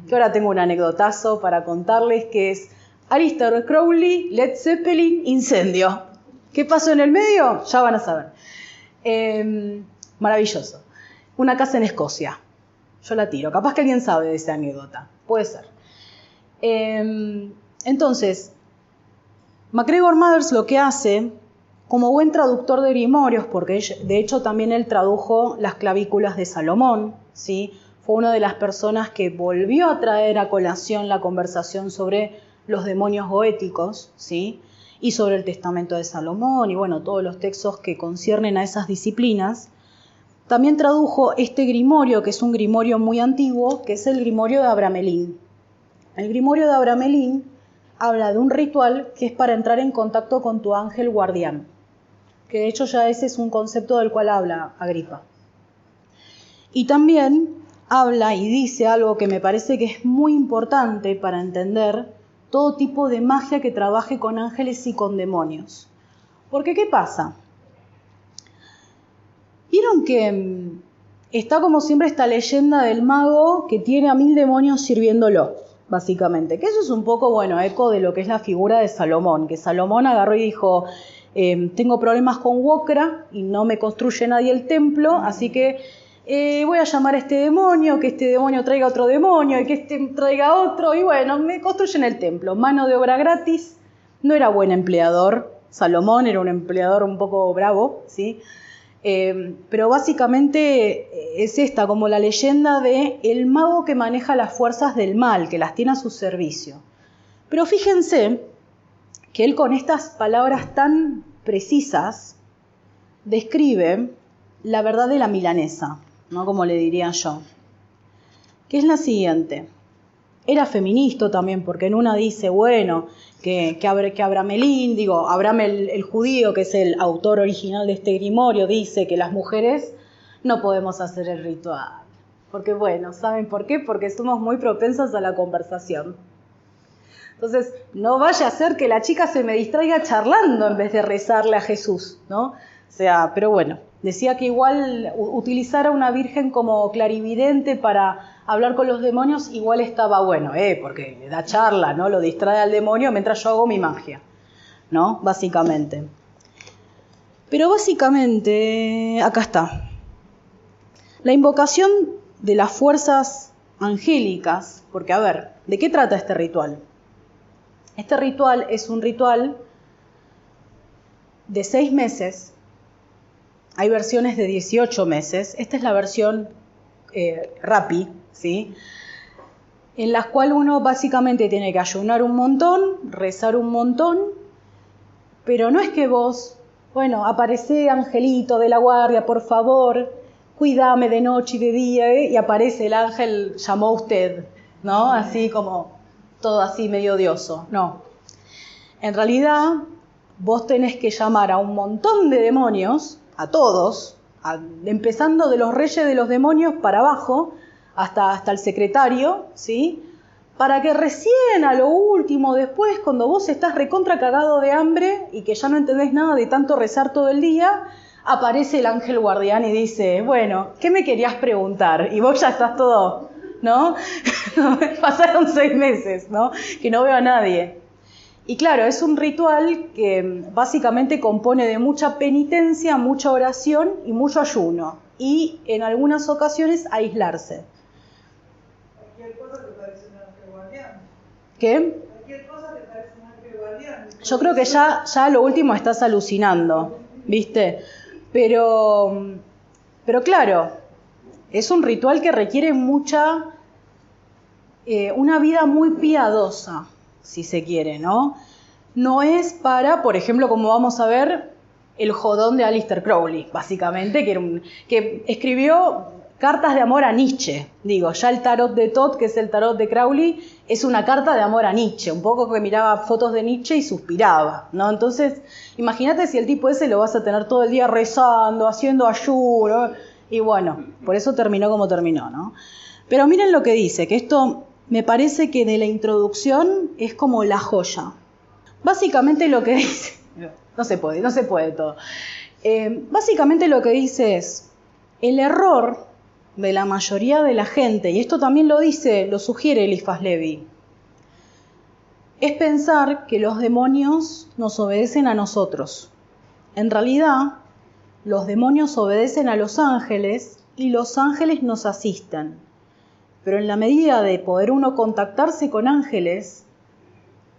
que ahora tengo un anecdotazo para contarles, que es Aleister Crowley, Led Zeppelin, incendio. ¿Qué pasó en el medio? Ya van a saber. Maravilloso. Una casa en Escocia. Yo la tiro. Capaz que alguien sabe de esa anécdota. Puede ser. Entonces, MacGregor Mathers lo que hace, como buen traductor de grimorios, porque de hecho también él tradujo las clavículas de Salomón, ¿sí? Fue una de las personas que volvió a traer a colación la conversación sobre los demonios goéticos, ¿sí? Y sobre el testamento de Salomón y bueno, todos los textos que conciernen a esas disciplinas. También tradujo este grimorio, que es un grimorio muy antiguo, que es el grimorio de Abramelin. El grimorio de Abramelin habla de un ritual que es para entrar en contacto con tu ángel guardián, que de hecho ya ese es un concepto del cual habla Agripa. Y también habla y dice algo que me parece que es muy importante para entender todo tipo de magia que trabaje con ángeles y con demonios. Porque, ¿qué pasa? Vieron que está como siempre esta leyenda del mago que tiene a 1000 demonios sirviéndolo, básicamente. Que eso es un poco, bueno, eco de lo que es la figura de Salomón. Que Salomón agarró y dijo, tengo problemas con Wokra y no me construye nadie el templo, así que voy a llamar a este demonio, que este demonio traiga otro demonio y que este traiga otro. Y bueno, me construyen el templo. Mano de obra gratis. No era buen empleador. Salomón era un empleador un poco bravo, ¿sí? Pero básicamente es esta, como la leyenda de el mago que maneja las fuerzas del mal, que las tiene a su servicio. Pero fíjense que él con estas palabras tan precisas describe la verdad de la milanesa, ¿no? Como le diría yo, que es la siguiente. Era feminista también, porque en una dice, bueno, que Abramelin, Abraham el judío, que es el autor original de este grimorio, dice que las mujeres no podemos hacer el ritual. Porque bueno, ¿saben por qué? Porque somos muy propensas a la conversación. Entonces, no vaya a ser que la chica se me distraiga charlando en vez de rezarle a Jesús, ¿no? O sea, pero bueno, decía que igual utilizar a una virgen como clarividente para hablar con los demonios igual estaba bueno, porque le da charla, ¿no? Lo distrae al demonio mientras yo hago mi magia, ¿no? Básicamente. Pero básicamente, acá está. La invocación de las fuerzas angélicas, porque a ver, ¿de qué trata este ritual? Este ritual es un ritual de 6 meses. Hay versiones de 18 meses. Esta es la versión Rappi, ¿sí? En la cual uno básicamente tiene que ayunar un montón, rezar un montón, pero no es que vos, bueno, aparece angelito de la guardia, por favor, cuídame de noche y de día, y aparece el ángel, llamó a usted, ¿no? Así como todo así medio odioso, no. en realidad vos tenés que llamar a un montón de demonios, a todos, empezando de los reyes de los demonios para abajo, hasta el secretario, ¿sí? Para que recién a lo último, después, cuando vos estás recontra cagado de hambre y que ya no entendés nada de tanto rezar todo el día, aparece el ángel guardián y dice, bueno, ¿qué me querías preguntar? Y vos ya estás todo, ¿no? Pasaron 6 meses, ¿no? Que no veo a nadie. Y claro, es un ritual que básicamente compone de mucha penitencia, mucha oración y mucho ayuno. Y en algunas ocasiones aislarse. Cualquier cosa te parece un ángel guardián. ¿Qué? Cualquier cosa te parece un ángel guardián. Yo creo que ya a lo último estás alucinando, ¿viste? Pero claro, es un ritual que requiere una vida muy piadosa, si se quiere, ¿no? No es para, por ejemplo, como vamos a ver, el jodón de Aleister Crowley, básicamente, que escribió cartas de amor a Nietzsche. Digo, ya el tarot de Thoth, que es el tarot de Crowley, es una carta de amor a Nietzsche, un poco que miraba fotos de Nietzsche y suspiraba, ¿no? Entonces, imagínate si el tipo ese lo vas a tener todo el día rezando, haciendo ayuno, y bueno, por eso terminó como terminó, ¿no? Pero miren lo que dice, que esto me parece que de la introducción es como la joya. Básicamente lo que dice, no se puede todo. Básicamente lo que dice es, el error de la mayoría de la gente, y esto también lo sugiere Eliphas Levi, es pensar que los demonios nos obedecen a nosotros. En realidad, los demonios obedecen a los ángeles y los ángeles nos asisten. Pero en la medida de poder uno contactarse con ángeles,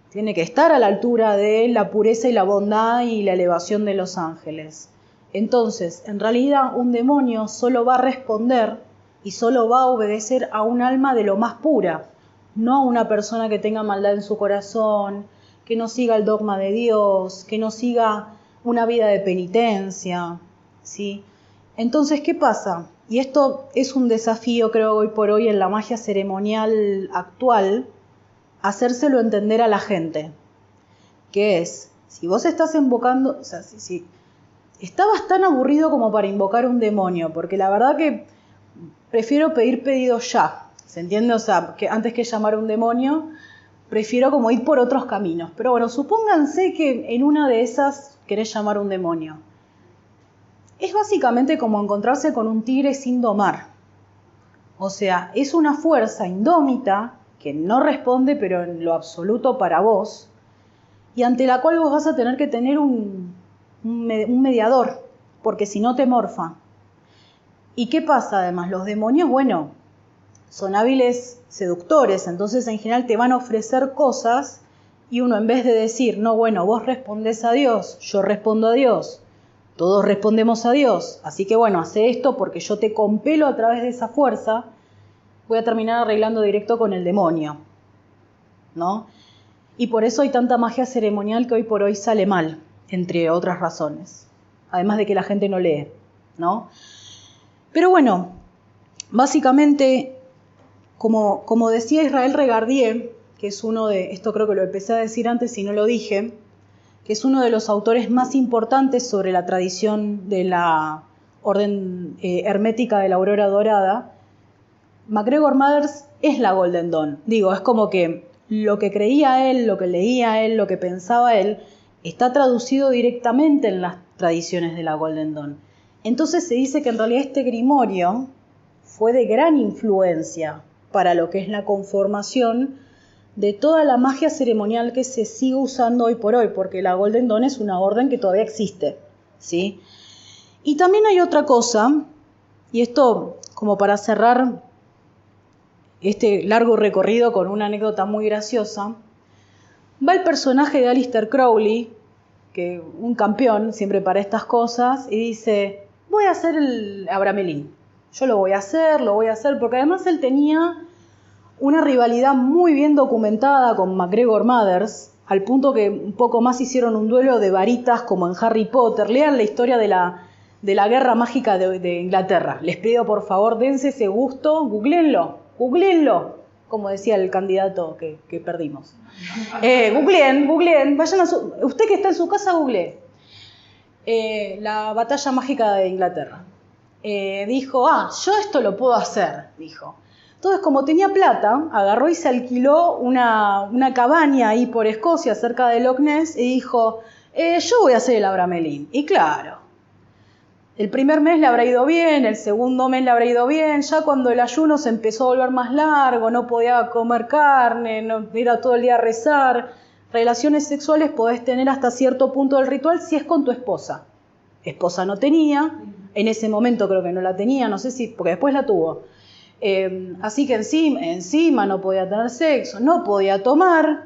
tiene que estar a la altura de la pureza y la bondad y la elevación de los ángeles. Entonces, en realidad, un demonio solo va a responder y solo va a obedecer a un alma de lo más pura, no a una persona que tenga maldad en su corazón, que no siga el dogma de Dios, que no siga una vida de penitencia, ¿sí? Entonces, ¿qué pasa? Y esto es un desafío, creo, hoy por hoy en la magia ceremonial actual, hacérselo entender a la gente, que es, si vos estás invocando, o sea, si estabas tan aburrido como para invocar un demonio, porque la verdad que prefiero pedir pedidos ya, ¿se entiende? O sea, que antes que llamar a un demonio, prefiero como ir por otros caminos. Pero bueno, supónganse que en una de esas querés llamar a un demonio. Es básicamente como encontrarse con un tigre sin domar. O sea, es una fuerza indómita que no responde, pero en lo absoluto para vos, y ante la cual vos vas a tener que tener un mediador, porque si no te morfa. ¿Y qué pasa además? Los demonios, bueno, son hábiles seductores, entonces en general te van a ofrecer cosas y uno en vez de decir, no, bueno, vos respondés a Dios, yo respondo a Dios, todos respondemos a Dios, así que bueno, hace esto porque yo te compelo a través de esa fuerza, voy a terminar arreglando directo con el demonio, ¿no? Y por eso hay tanta magia ceremonial que hoy por hoy sale mal, entre otras razones, además de que la gente no lee, ¿no? Pero bueno, básicamente, como decía Israel Regardie, que es uno de, esto creo que lo empecé a decir antes y no lo dije, que es uno de los autores más importantes sobre la tradición de la orden hermética de la aurora dorada, MacGregor Mathers es la Golden Dawn. Digo, es como que lo que creía él, lo que leía él, lo que pensaba él, está traducido directamente en las tradiciones de la Golden Dawn. Entonces se dice que en realidad este grimorio fue de gran influencia para lo que es la conformación de toda la magia ceremonial que se sigue usando hoy por hoy, porque la Golden Dawn es una orden que todavía existe, ¿sí? Y también hay otra cosa, y esto como para cerrar este largo recorrido con una anécdota muy graciosa, va el personaje de Aleister Crowley, que un campeón siempre para estas cosas, y dice, voy a hacer el Abramelin, yo lo voy a hacer, porque además él tenía una rivalidad muy bien documentada con MacGregor Mathers, al punto que un poco más hicieron un duelo de varitas como en Harry Potter. Lean la historia de la guerra mágica de Inglaterra. Les pido por favor, dense ese gusto, googleenlo. como decía el candidato que perdimos. Googleen, vayan usted que está en su casa, googlee. La batalla mágica de Inglaterra. Dijo, yo esto lo puedo hacer, dijo. Entonces, como tenía plata, agarró y se alquiló una cabaña ahí por Escocia, cerca de Loch Ness, y dijo, yo voy a hacer el Abramelin. Y claro, el primer mes le habrá ido bien, el segundo mes le habrá ido bien, ya cuando el ayuno se empezó a volver más largo, no podía comer carne, no, era todo el día a rezar. Relaciones sexuales podés tener hasta cierto punto del ritual si es con tu esposa. Esposa no tenía, en ese momento creo que no la tenía, no sé si, porque después la tuvo. Así que encima no podía tener sexo, no podía tomar.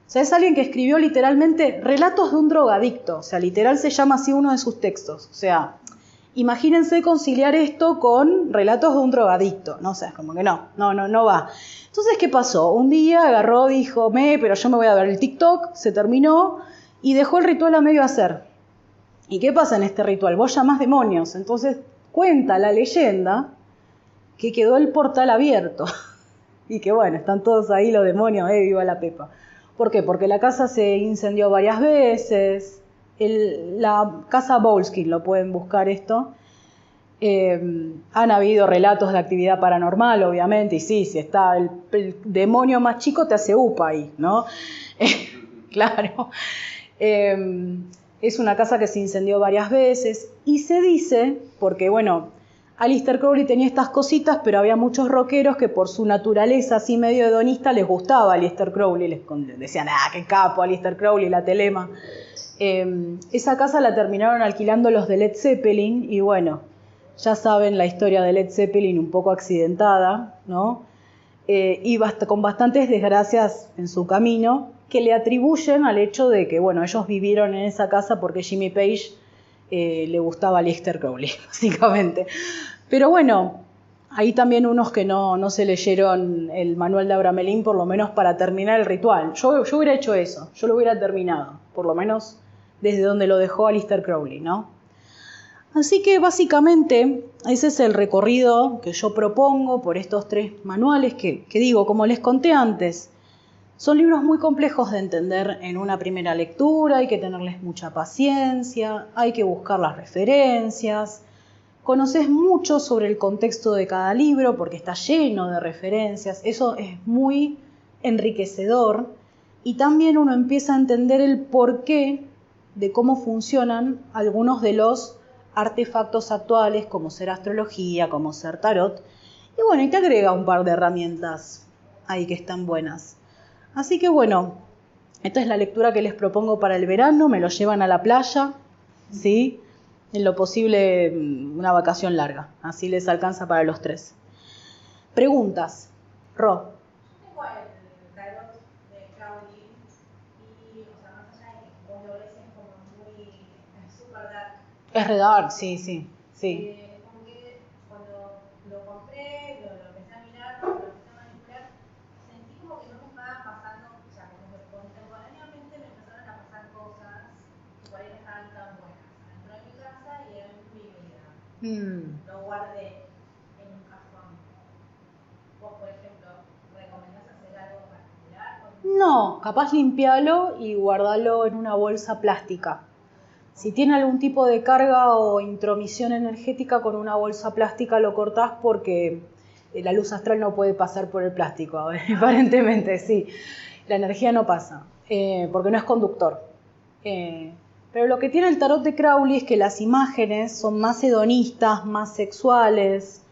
O sea, es alguien que escribió literalmente relatos de un drogadicto. O sea, literal se llama así uno de sus textos. O sea, imagínense conciliar esto con relatos de un drogadicto. No sé, como que no va. Entonces, ¿qué pasó? Un día agarró, dijo, pero yo me voy a ver el TikTok, se terminó y dejó el ritual a medio hacer. ¿Y qué pasa en este ritual? Vos llamás demonios. Entonces, cuenta la leyenda que quedó el portal abierto y que bueno, están todos ahí los demonios, viva la Pepa. ¿Por qué? Porque la casa se incendió varias veces, la casa Boleskine, lo pueden buscar esto, han habido relatos de actividad paranormal, obviamente, y sí, si está el demonio más chico te hace upa ahí, ¿no? Claro. Es una casa que se incendió varias veces y se dice, porque bueno, Aleister Crowley tenía estas cositas, pero había muchos rockeros que por su naturaleza así medio hedonista les gustaba Aleister Crowley, les decían, qué capo Aleister Crowley, la telema. Esa casa la terminaron alquilando los de Led Zeppelin y bueno, ya saben la historia de Led Zeppelin un poco accidentada, ¿no? Y con bastantes desgracias en su camino que le atribuyen al hecho de que, bueno, ellos vivieron en esa casa porque Jimmy Page le gustaba a Aleister Crowley, básicamente. Pero bueno, hay también unos que no se leyeron el manual de Abramelin, por lo menos para terminar el ritual. Yo hubiera hecho eso, yo lo hubiera terminado, por lo menos desde donde lo dejó Aleister Crowley, ¿no? Así que básicamente ese es el recorrido que yo propongo por estos 3 manuales que digo, como les conté antes, son libros muy complejos de entender en una primera lectura, hay que tenerles mucha paciencia, hay que buscar las referencias, conoces mucho sobre el contexto de cada libro porque está lleno de referencias, eso es muy enriquecedor y también uno empieza a entender el porqué de cómo funcionan algunos de los artefactos actuales como ser astrología, como ser tarot y bueno, y te agrega un par de herramientas ahí que están buenas. Así que bueno, esta es la lectura que les propongo para el verano, me lo llevan a la playa, ¿sí? En lo posible una vacación larga, así les alcanza para los 3. Preguntas, Ro. Tengo el tarot de Crowley y, o sea, más allá de que vos lo lees es como muy super dark. Es re dark, sí. Como que cuando lo compré, lo empecé a mirar, lo empecé a manipular, sentí como que no me estaban pasando, o sea, como que contemporáneamente me empezaron a pasar cosas que por ahí no estaban tan buenas dentro de mi casa y en mi vida. Lo guardé en un cajón. Vos, por ejemplo, ¿recomendás hacer algo particular? No, capaz limpialo y guardalo en una bolsa plástica. Si tiene algún tipo de carga o intromisión energética, con una bolsa plástica lo cortás porque la luz astral no puede pasar por el plástico, aparentemente, sí. La energía no pasa, porque no es conductor. Pero lo que tiene el tarot de Crowley es que las imágenes son más hedonistas, más sexuales,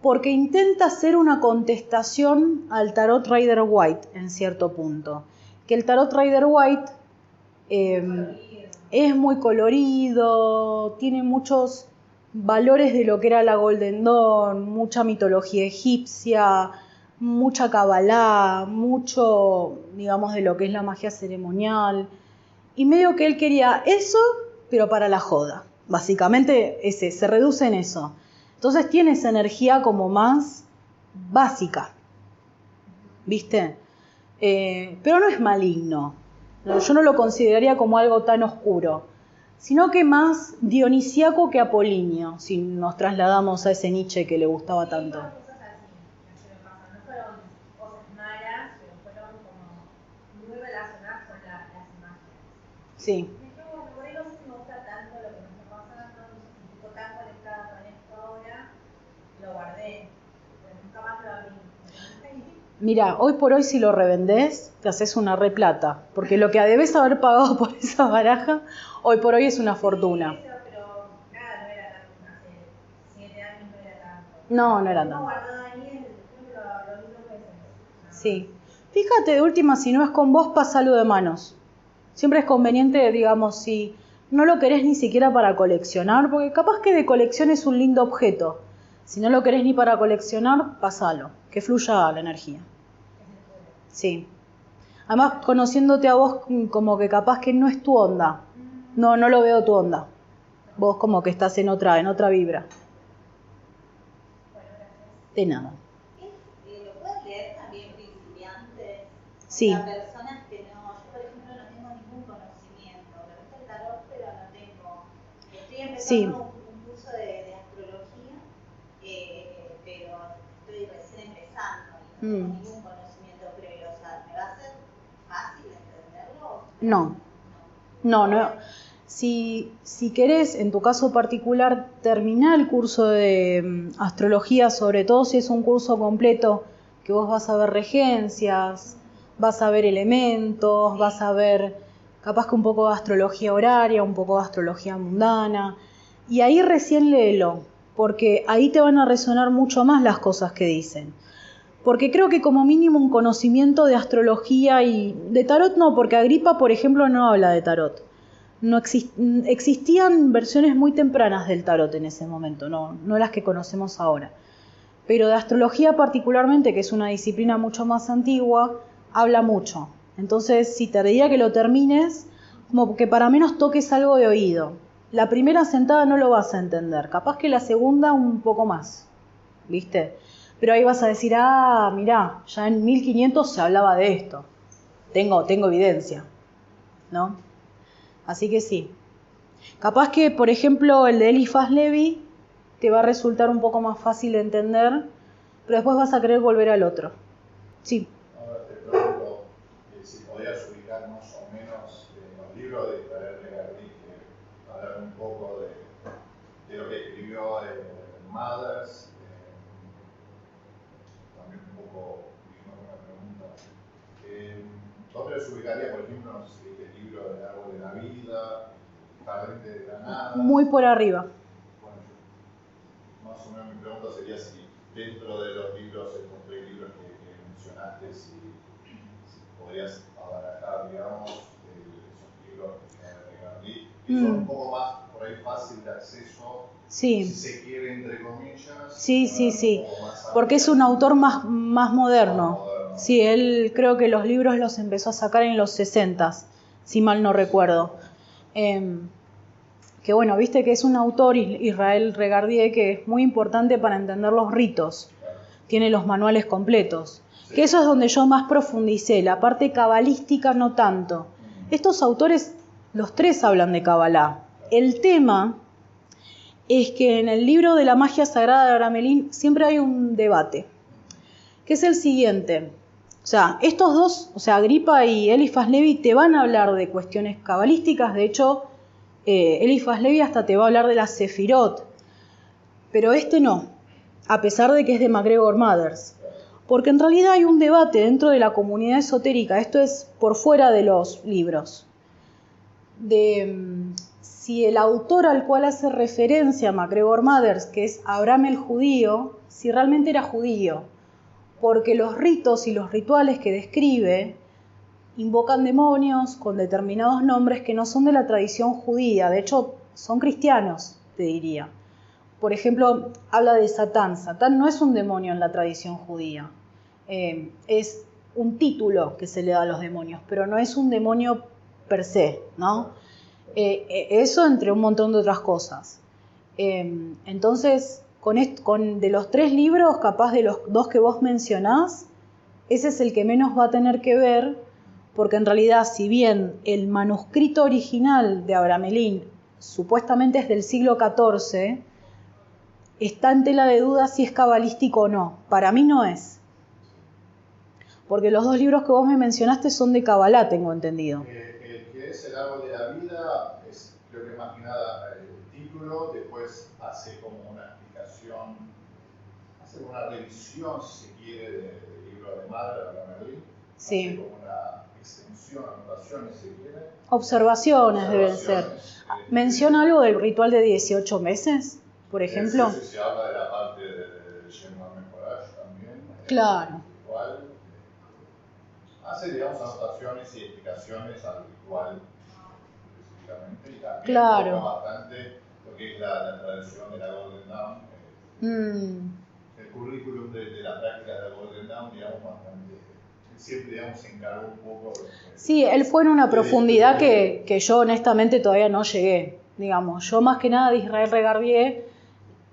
porque intenta hacer una contestación al tarot Rider White en cierto punto. Que el tarot Rider White es muy colorido, tiene muchos valores de lo que era la Golden Dawn, mucha mitología egipcia, mucha cabalá, mucho, digamos, de lo que es la magia ceremonial. Y medio que él quería eso, pero para la joda. Básicamente se reduce en eso. Entonces tiene esa energía como más básica, ¿viste? Pero no es maligno. Yo no lo consideraría como algo tan oscuro, sino que más dionisíaco que apolíneo, si nos trasladamos a ese Nietzsche que le gustaba tanto. Cosas así, que se me pasan, no fueron cosas Sí. Por ahí no sé si me gusta tanto lo que me está pasando, no sé si estoy tan conectada con esto ahora, lo guardé, pero nunca más lo abrí. Mira, hoy por hoy si lo revendés, te haces una re plata, porque lo que debes haber pagado por esa baraja, hoy por hoy es una fortuna. Sí, eso, pero nada, no era tanto, hace 7 años no era tanto. No, no era Lo tengo tanto. guardado ahí, creo que lo vi 2 veces. Sí. Fíjate, de última, si no es con vos, pasalo de manos. Siempre es conveniente, digamos, si no lo querés ni siquiera para coleccionar, porque capaz que de colección es un lindo objeto. Si no lo querés ni para coleccionar, pasalo, que fluya la energía. Sí. Además, conociéndote a vos, como que capaz que no es tu onda. No lo veo tu onda. Vos como que estás en otra vibra. Bueno, gracias. De nada. ¿Lo puedes leer también principiantes? Sí. O sea, personas que no, yo por ejemplo no tengo ningún conocimiento, me gusta el tarot pero no tengo, estoy Sí. empezando un curso de astrología, pero estoy recién empezando y no tengo ningún conocimiento previo, o sea, ¿me va a ser fácil entenderlo? No. No. Si querés, en tu caso particular, terminar el curso de astrología, sobre todo si es un curso completo, que vos vas a ver regencias, vas a ver elementos, vas a ver capaz que un poco de astrología horaria, un poco de astrología mundana, y ahí recién léelo, porque ahí te van a resonar mucho más las cosas que dicen. Porque creo que como mínimo un conocimiento de astrología y de tarot no, porque Agripa, por ejemplo, no habla de tarot. No existían versiones muy tempranas del tarot en ese momento, no las que conocemos ahora. Pero de astrología particularmente, que es una disciplina mucho más antigua, habla mucho. Entonces, si te diría que lo termines, como que para menos toques algo de oído. La primera sentada no lo vas a entender, capaz que la segunda un poco más, ¿viste? Pero ahí vas a decir, mirá, ya en 1500 se hablaba de esto. Tengo evidencia, ¿no? Así que sí. Capaz que, por ejemplo, el de Eliphas Levi te va a resultar un poco más fácil de entender, pero después vas a querer volver al otro. Sí. Ahora te pregunto si podías ubicar más o menos los libros de Israel Regardí, que hablar un poco de lo que escribió Mothers, también un poco, una pregunta. ¿Dónde los ubicaría, por ejemplo, no sé si viste el libro del árbol de la vida, Jardín de Granadas? Muy por arriba. Bueno, más o menos mi pregunta sería si dentro de los libros, estos 3 libros que mencionaste, si podrías abarajar, digamos, esos libros de Gardí, que son un poco más, por ahí, fácil de acceso, Sí. si se quiere, entre comillas. Sí. Porque es un autor más moderno. Sí, él creo que los libros los empezó a sacar en los 60s, si mal no recuerdo. Que bueno, viste que es un autor, Israel Regardie, que es muy importante para entender los ritos. Tiene los manuales completos. Que eso es donde yo más profundicé, la parte cabalística no tanto. Estos autores, los 3 hablan de Cabalá. El tema es que en el libro de la magia sagrada de Abramelín siempre hay un debate, que es el siguiente. O sea, estos dos, o sea, Agripa y Eliphas Levi, te van a hablar de cuestiones cabalísticas. De hecho, Eliphas Levi hasta te va a hablar de la Sefirot, pero este no, a pesar de que es de MacGregor Mothers. Porque en realidad hay un debate dentro de la comunidad esotérica, esto es por fuera de los libros, de si el autor al cual hace referencia MacGregor Mothers, que es Abraham el judío, si realmente era judío, porque los ritos y los rituales que describe invocan demonios con determinados nombres que no son de la tradición judía, de hecho son cristianos, te diría. Por ejemplo, habla de Satán. Satán no es un demonio en la tradición judía, es un título que se le da a los demonios, pero no es un demonio per se, ¿no? Eso entre un montón de otras cosas. Entonces, de los 3 libros, capaz de los 2 que vos mencionás, ese es el que menos va a tener que ver, porque en realidad, si bien el manuscrito original de Abramelín supuestamente es del siglo XIV, está en tela de duda si es cabalístico o no. Para mí no es. Porque los 2 libros que vos me mencionaste son de Cabalá, tengo entendido. El que es es el árbol de la vida, creo que más que nada el título, después hace como una explicación, hace una revisión, si se quiere, del libro de Madre, de Merlín. Sí. Hace como una extensión, anotaciones, si quiere. Observaciones deben ser. ¿Menciona algo del ritual de 18 meses, por ejemplo? Sí, se habla de la parte de Germain Courage también. Claro. Ritual, hace, digamos, anotaciones y explicaciones al ritual específicamente, y también claro. toca bastante lo que es la tradición de la Golden Dawn. El currículum de la práctica de la Golden Dawn, digamos, bastante, siempre, digamos, se encargó un poco. Sí, él fue en una profundidad que yo honestamente todavía no llegué, digamos. Yo más que nada de Israel Regardie,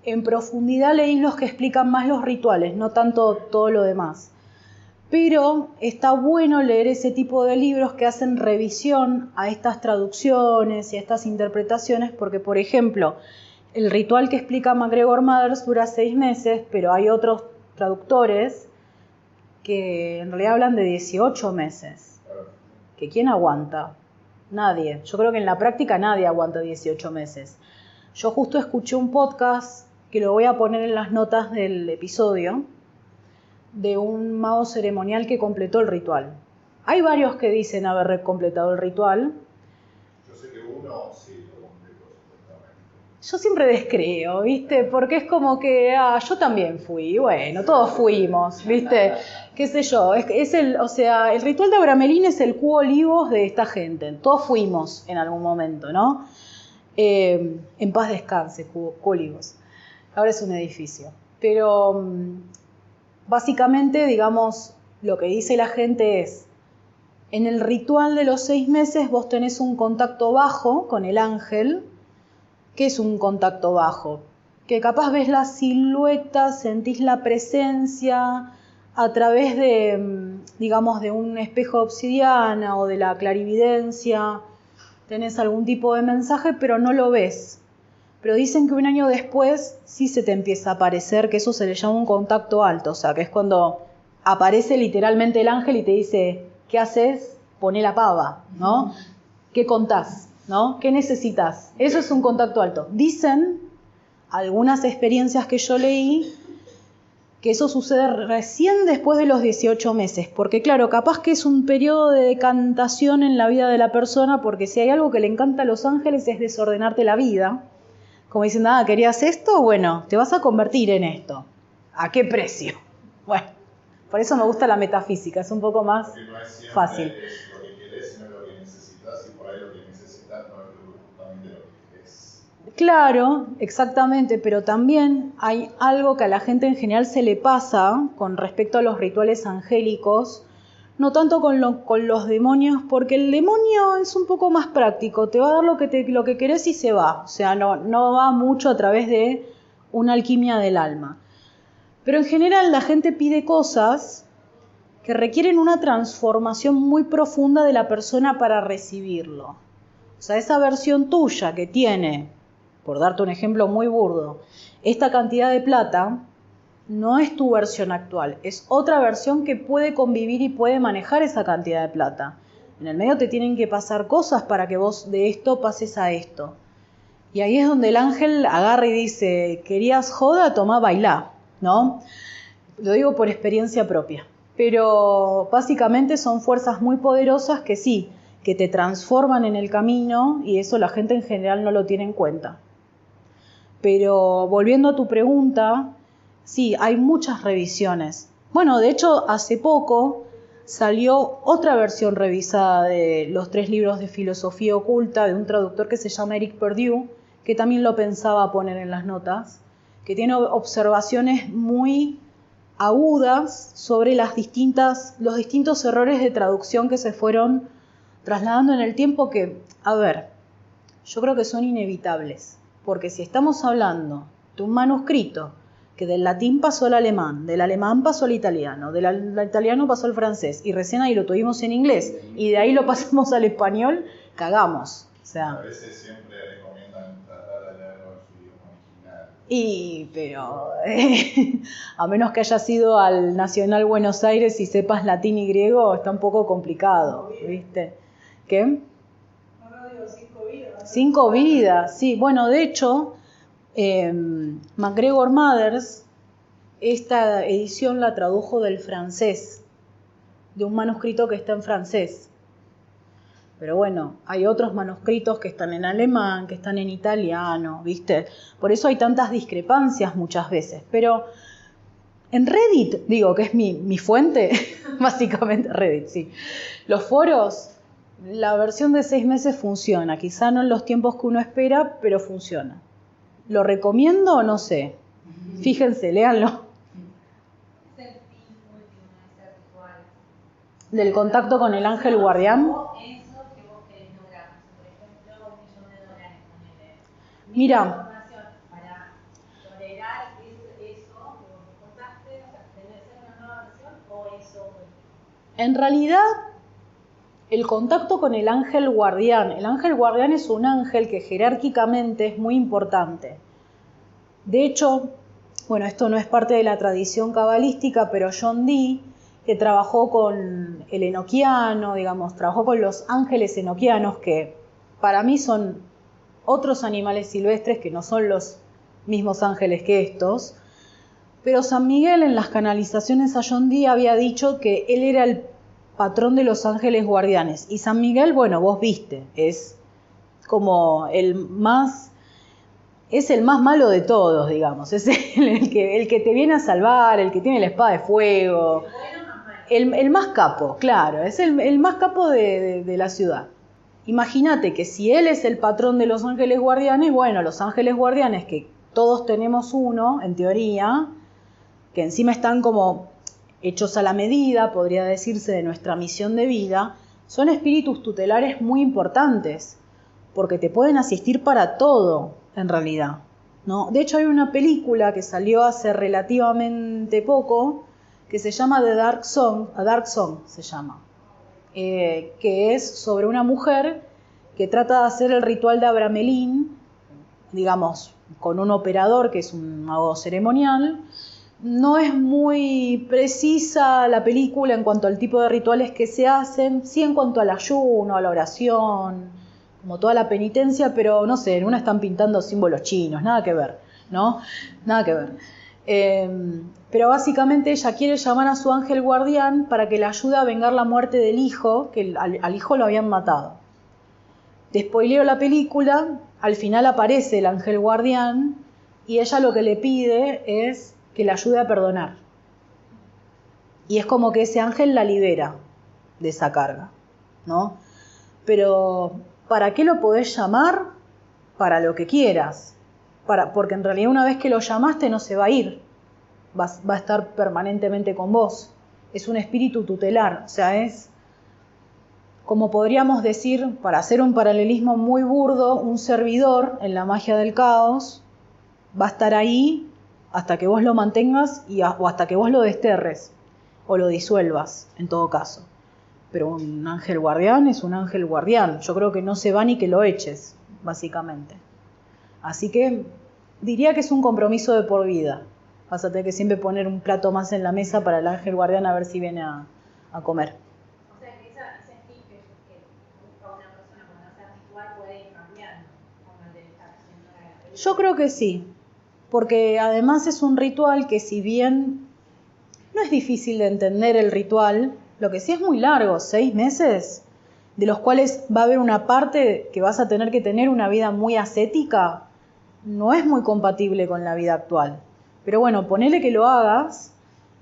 en profundidad leí los que explican más los rituales, no tanto todo lo demás. Pero está bueno leer ese tipo de libros que hacen revisión a estas traducciones y a estas interpretaciones, porque, por ejemplo, el ritual que explica MacGregor Mathers dura 6 meses, pero hay otros traductores que en realidad hablan de 18 meses. ¿Que quién aguanta? Nadie. Yo creo que en la práctica nadie aguanta 18 meses. Yo justo escuché un podcast, que lo voy a poner en las notas del episodio, de un mago ceremonial que completó el ritual. Hay varios que dicen haber completado el ritual. Yo sé que uno sí lo completó supuestamente. Yo siempre descreo, ¿viste? Porque es como que, yo también fui, bueno, todos fuimos, ¿viste? Qué sé yo, el ritual de Abramelín es el Quo Olivos de esta gente. Todos fuimos en algún momento, ¿no? En paz descanse, Quo Olivos. Ahora es un edificio. Pero básicamente, digamos, lo que dice la gente es, en el ritual de los 6 meses vos tenés un contacto bajo con el ángel. ¿Qué es un contacto bajo? Que capaz ves la silueta, sentís la presencia a través de, digamos, de un espejo de obsidiana o de la clarividencia. Tenés algún tipo de mensaje, pero no lo ves. Pero dicen que un año después sí se te empieza a aparecer, que eso se le llama un contacto alto, o sea, que es cuando aparece literalmente el ángel y te dice, ¿qué haces? Poné la pava, ¿no? ¿Qué contás? ¿No? ¿Qué necesitas? Eso es un contacto alto. Dicen algunas experiencias que yo leí que eso sucede recién después de los 18 meses, porque claro, capaz que es un periodo de decantación en la vida de la persona, porque si hay algo que le encanta a los ángeles es desordenarte la vida. Como dicen, ¿querías esto? Bueno, te vas a convertir en esto. ¿A qué precio? Bueno, por eso me gusta la metafísica, es un poco más fácil. No es lo que querés, sino lo que necesitas, y por ahí lo que necesitas no es justamente lo que querés. Claro, exactamente, pero también hay algo que a la gente en general se le pasa con respecto a los rituales angélicos, no tanto con los demonios, porque el demonio es un poco más práctico, te va a dar lo que querés y se va, o sea, no va mucho a través de una alquimia del alma. Pero en general la gente pide cosas que requieren una transformación muy profunda de la persona para recibirlo. O sea, esa versión tuya que tiene, por darte un ejemplo muy burdo, esta cantidad de plata, no es tu versión actual, es otra versión que puede convivir y puede manejar esa cantidad de plata. En el medio te tienen que pasar cosas para que vos de esto pases a esto. Y ahí es donde el ángel agarra y dice, ¿querías joda? Tomá, bailá, ¿no? Lo digo por experiencia propia. Pero básicamente son fuerzas muy poderosas que sí, que te transforman en el camino, y eso la gente en general no lo tiene en cuenta. Pero volviendo a tu pregunta, sí, hay muchas revisiones. Bueno, de hecho, hace poco salió otra versión revisada de los 3 libros de filosofía oculta de un traductor que se llama Eric Perdue, que también lo pensaba poner en las notas, que tiene observaciones muy agudas sobre los distintos errores de traducción que se fueron trasladando en el tiempo que, yo creo que son inevitables, porque si estamos hablando de un manuscrito que del latín pasó al alemán, del alemán pasó al italiano, del italiano pasó al francés, y recién ahí lo tuvimos en inglés, y de ahí lo pasamos al español, cagamos. O sea, a veces siempre recomiendan tratar de leerlo en su idioma original. pero a menos que hayas ido al Nacional Buenos Aires y sepas latín y griego, está un poco complicado, ¿viste? ¿Qué? 5 vidas, sí. Bueno, de hecho, MacGregor Mathers, esta edición la tradujo del francés, de un manuscrito que está en francés. Pero bueno, hay otros manuscritos que están en alemán, que están en italiano, ¿viste? Por eso hay tantas discrepancias muchas veces. Pero en Reddit, digo, que es mi fuente, básicamente Reddit, sí. Los foros, la versión de 6 meses funciona. Quizá no en los tiempos que uno espera, pero funciona. ¿Lo recomiendo o no sé? Fíjense, léanlo. Es el fin último de ese ritual. Del contacto con el ángel guardián. O eso que vos querés lograr. Por ejemplo, $1.000.000, ponele. Mira. Información para tolerar eso que vos contaste, o sea, tener una nueva versión o eso. En realidad, el contacto con el ángel guardián. El ángel guardián es un ángel que jerárquicamente es muy importante. De hecho, bueno, esto no es parte de la tradición cabalística, pero John Dee, que trabajó con el enoquiano, digamos, trabajó con los ángeles enoquianos, que para mí son otros animales silvestres que no son los mismos ángeles que estos. Pero San Miguel en las canalizaciones a John Dee había dicho que él era el patrón de los ángeles guardianes. Y San Miguel, bueno, vos viste, es como el más malo de todos, digamos. Es el que te viene a salvar, el que tiene la espada de fuego. El más capo, claro, es el más capo de la ciudad. Imagínate que si él es el patrón de los ángeles guardianes, bueno, los ángeles guardianes, que todos tenemos uno, en teoría, que encima están como hechos a la medida, podría decirse, de nuestra misión de vida, son espíritus tutelares muy importantes, porque te pueden asistir para todo, en realidad, ¿no? De hecho, hay una película que salió hace relativamente poco, que se llama The Dark Song, A Dark Song se llama, que es sobre una mujer que trata de hacer el ritual de Abramelín, digamos, con un operador que es un mago ceremonial. No es muy precisa la película en cuanto al tipo de rituales que se hacen, sí en cuanto al ayuno, a la oración, como toda la penitencia, pero no sé, en una están pintando símbolos chinos, nada que ver, ¿no? Nada que ver. Pero básicamente ella quiere llamar a su ángel guardián para que le ayude a vengar la muerte del hijo, que al hijo lo habían matado. Te spoileo la película, al final aparece el ángel guardián y ella lo que le pide es que le ayude a perdonar. Y es como que ese ángel la libera de esa carga, ¿no? Pero, ¿para qué lo podés llamar? Para lo que quieras. Porque en realidad una vez que lo llamaste no se va a ir. Va a estar permanentemente con vos. Es un espíritu tutelar. O sea, es, como podríamos decir, para hacer un paralelismo muy burdo, un servidor en la magia del caos va a estar ahí hasta que vos lo mantengas o hasta que vos lo desterres o lo disuelvas, en todo caso. Pero un ángel guardián es un ángel guardián. Yo creo que no se va ni que lo eches, básicamente. Así que diría que es un compromiso de por vida. Vas a tener que siempre poner un plato más en la mesa para el ángel guardián a ver si viene a comer. O sea que ese tip que busca una persona cuando hace ritual puede ir cambiando como el de estar haciendo la película. Yo creo que sí. Porque además es un ritual que, si bien no es difícil de entender el ritual, lo que sí es muy largo, 6 meses, de los cuales va a haber una parte que vas a tener que tener una vida muy ascética, no es muy compatible con la vida actual. Pero bueno, ponele que lo hagas,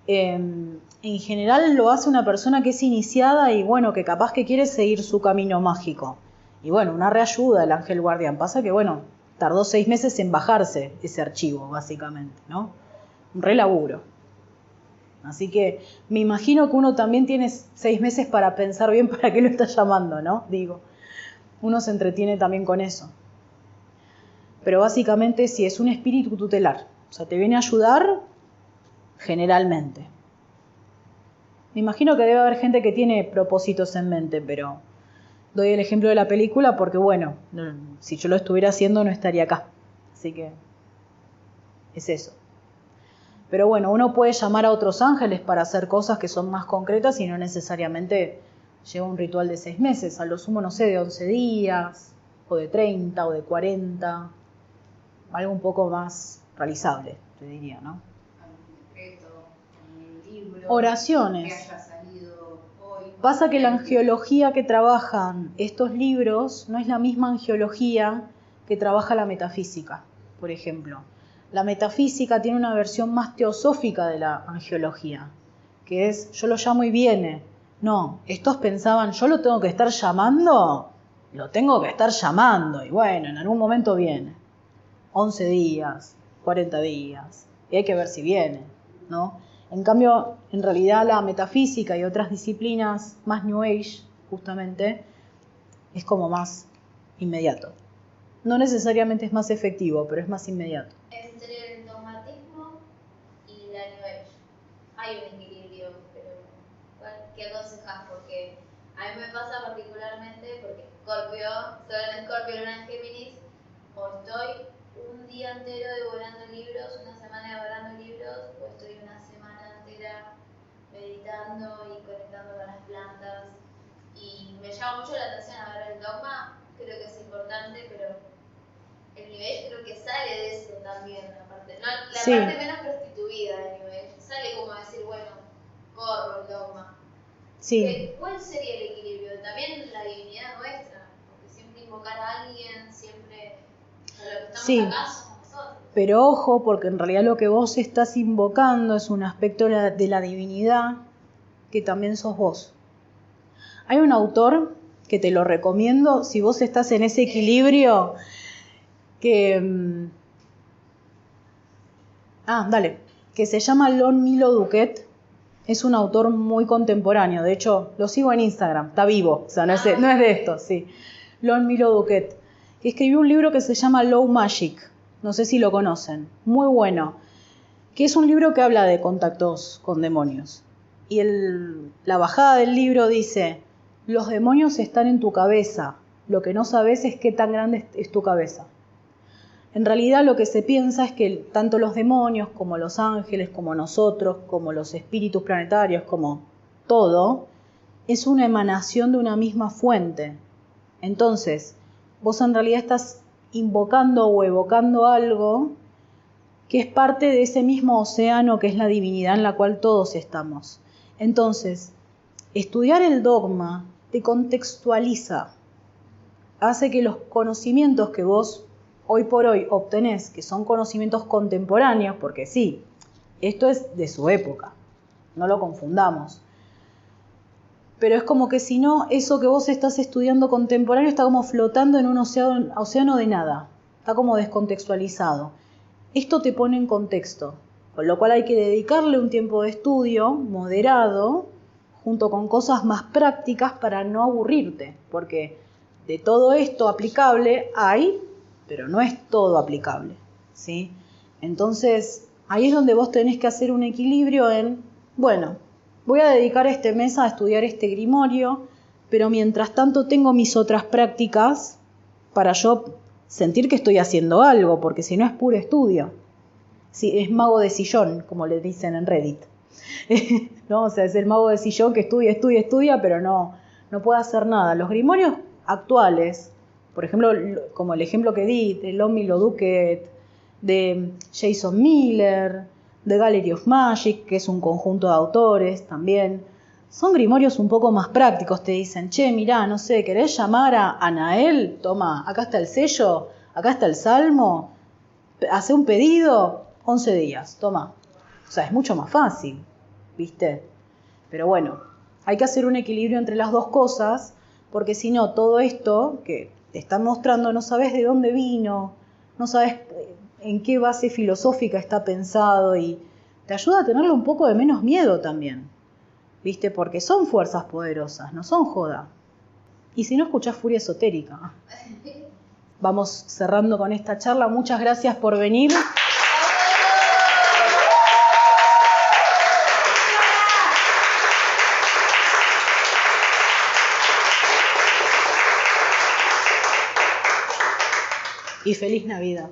en general lo hace una persona que es iniciada y bueno, que capaz que quiere seguir su camino mágico. Y bueno, una reayuda el ángel guardián. Pasa que bueno, tardó 6 meses en bajarse ese archivo, básicamente, ¿no? Un re laburo. Así que me imagino que uno también tiene 6 meses para pensar bien para qué lo está llamando, ¿no? Digo, uno se entretiene también con eso. Pero básicamente sí, es un espíritu tutelar. O sea, te viene a ayudar generalmente. Me imagino que debe haber gente que tiene propósitos en mente, pero doy el ejemplo de la película porque, bueno, si yo lo estuviera haciendo no estaría acá. Así que es eso. Pero bueno, uno puede llamar a otros ángeles para hacer cosas que son más concretas y no necesariamente lleva un ritual de 6 meses. A lo sumo, no sé, de 11 días o de 30 o de 40, algo un poco más realizable, te diría, ¿no? Algún decreto, un libro. Oraciones. Que haya salido hoy. Pasa que la angiología que trabajan estos libros no es la misma angiología que trabaja la metafísica, por ejemplo. La metafísica tiene una versión más teosófica de la angiología, que es, yo lo llamo y viene. No, estos pensaban, yo lo tengo que estar llamando, lo tengo que estar llamando, y bueno, en algún momento viene. 11 días, 40 días, y hay que ver si viene, ¿no? En cambio, en realidad la metafísica y otras disciplinas más New Age, justamente, es como más inmediato. No necesariamente es más efectivo, pero es más inmediato. Entre el dogmatismo y la New Age hay un equilibrio, pero ¿qué aconsejas? Porque a mí me pasa particularmente, porque Scorpio, Sol en Scorpio, Luna en Géminis, o estoy un día entero devorando libros, una semana devorando libros, o estoy una semana entera meditando y conectando con las plantas. Y me llama mucho la atención a ver el dogma, creo que es importante, pero el New Age creo que sale de eso también, aparte, no, la Sí. parte menos prostituida del New Age, sale como a decir, bueno, corro el dogma. Sí, ¿Cuál sería el equilibrio? También la divinidad nuestra, porque siempre invocar a alguien, siempre a lo que estamos Sí. acá somos nosotros. pero ojo, porque en realidad lo que vos estás invocando es un aspecto de la divinidad que también sos vos. Hay un autor que te lo recomiendo, si vos estás en ese equilibrio, que se llama Lon Milo Duquette. Es un autor muy contemporáneo, de hecho lo sigo en Instagram, está vivo, o sea, no es de estos, sí. Lon Milo Duquette, que escribió un libro que se llama Low Magic, no sé si lo conocen, muy bueno, que es un libro que habla de contactos con demonios. Y la bajada del libro dice, los demonios están en tu cabeza, lo que no sabes es qué tan grande es tu cabeza. En realidad lo que se piensa es que tanto los demonios como los ángeles, como nosotros, como los espíritus planetarios, como todo, es una emanación de una misma fuente. Entonces, vos en realidad estás invocando o evocando algo que es parte de ese mismo océano que es la divinidad en la cual todos estamos. Entonces, estudiar el dogma te contextualiza, hace que los conocimientos que vos hoy por hoy obtenés, que son conocimientos contemporáneos, porque sí, esto es de su época, no lo confundamos. Pero es como que si no, eso que vos estás estudiando contemporáneo está como flotando en un océano de nada, está como descontextualizado. Esto te pone en contexto, con lo cual hay que dedicarle un tiempo de estudio moderado, junto con cosas más prácticas para no aburrirte, porque de todo esto aplicable hay, pero no es todo aplicable, ¿sí? Entonces, ahí es donde vos tenés que hacer un equilibrio en, bueno, voy a dedicar este mes a estudiar este grimorio, pero mientras tanto tengo mis otras prácticas para yo sentir que estoy haciendo algo, porque si no es puro estudio. Sí, es mago de sillón, como le dicen en Reddit. ¿No? O sea, es el mago de sillón que estudia, pero no puede hacer nada. Los grimorios actuales, por ejemplo, como el ejemplo que di, de Lon Milo Duquette, de Jason Miller, de Gallery of Magic, que es un conjunto de autores también, son grimorios un poco más prácticos. Te dicen, che, mirá, no sé, ¿querés llamar a Anael? Toma, acá está el sello, acá está el salmo, hace un pedido, 11 días, toma. O sea, es mucho más fácil, ¿viste? Pero bueno, hay que hacer un equilibrio entre las dos cosas, porque si no, todo esto que te están mostrando no sabes de dónde vino, no sabes en qué base filosófica está pensado, y te ayuda a tenerle un poco de menos miedo también, ¿viste? Porque son fuerzas poderosas, no son joda. Y si no, escuchás Furia Esotérica. Vamos cerrando con esta charla. Muchas gracias por venir. Y feliz Navidad.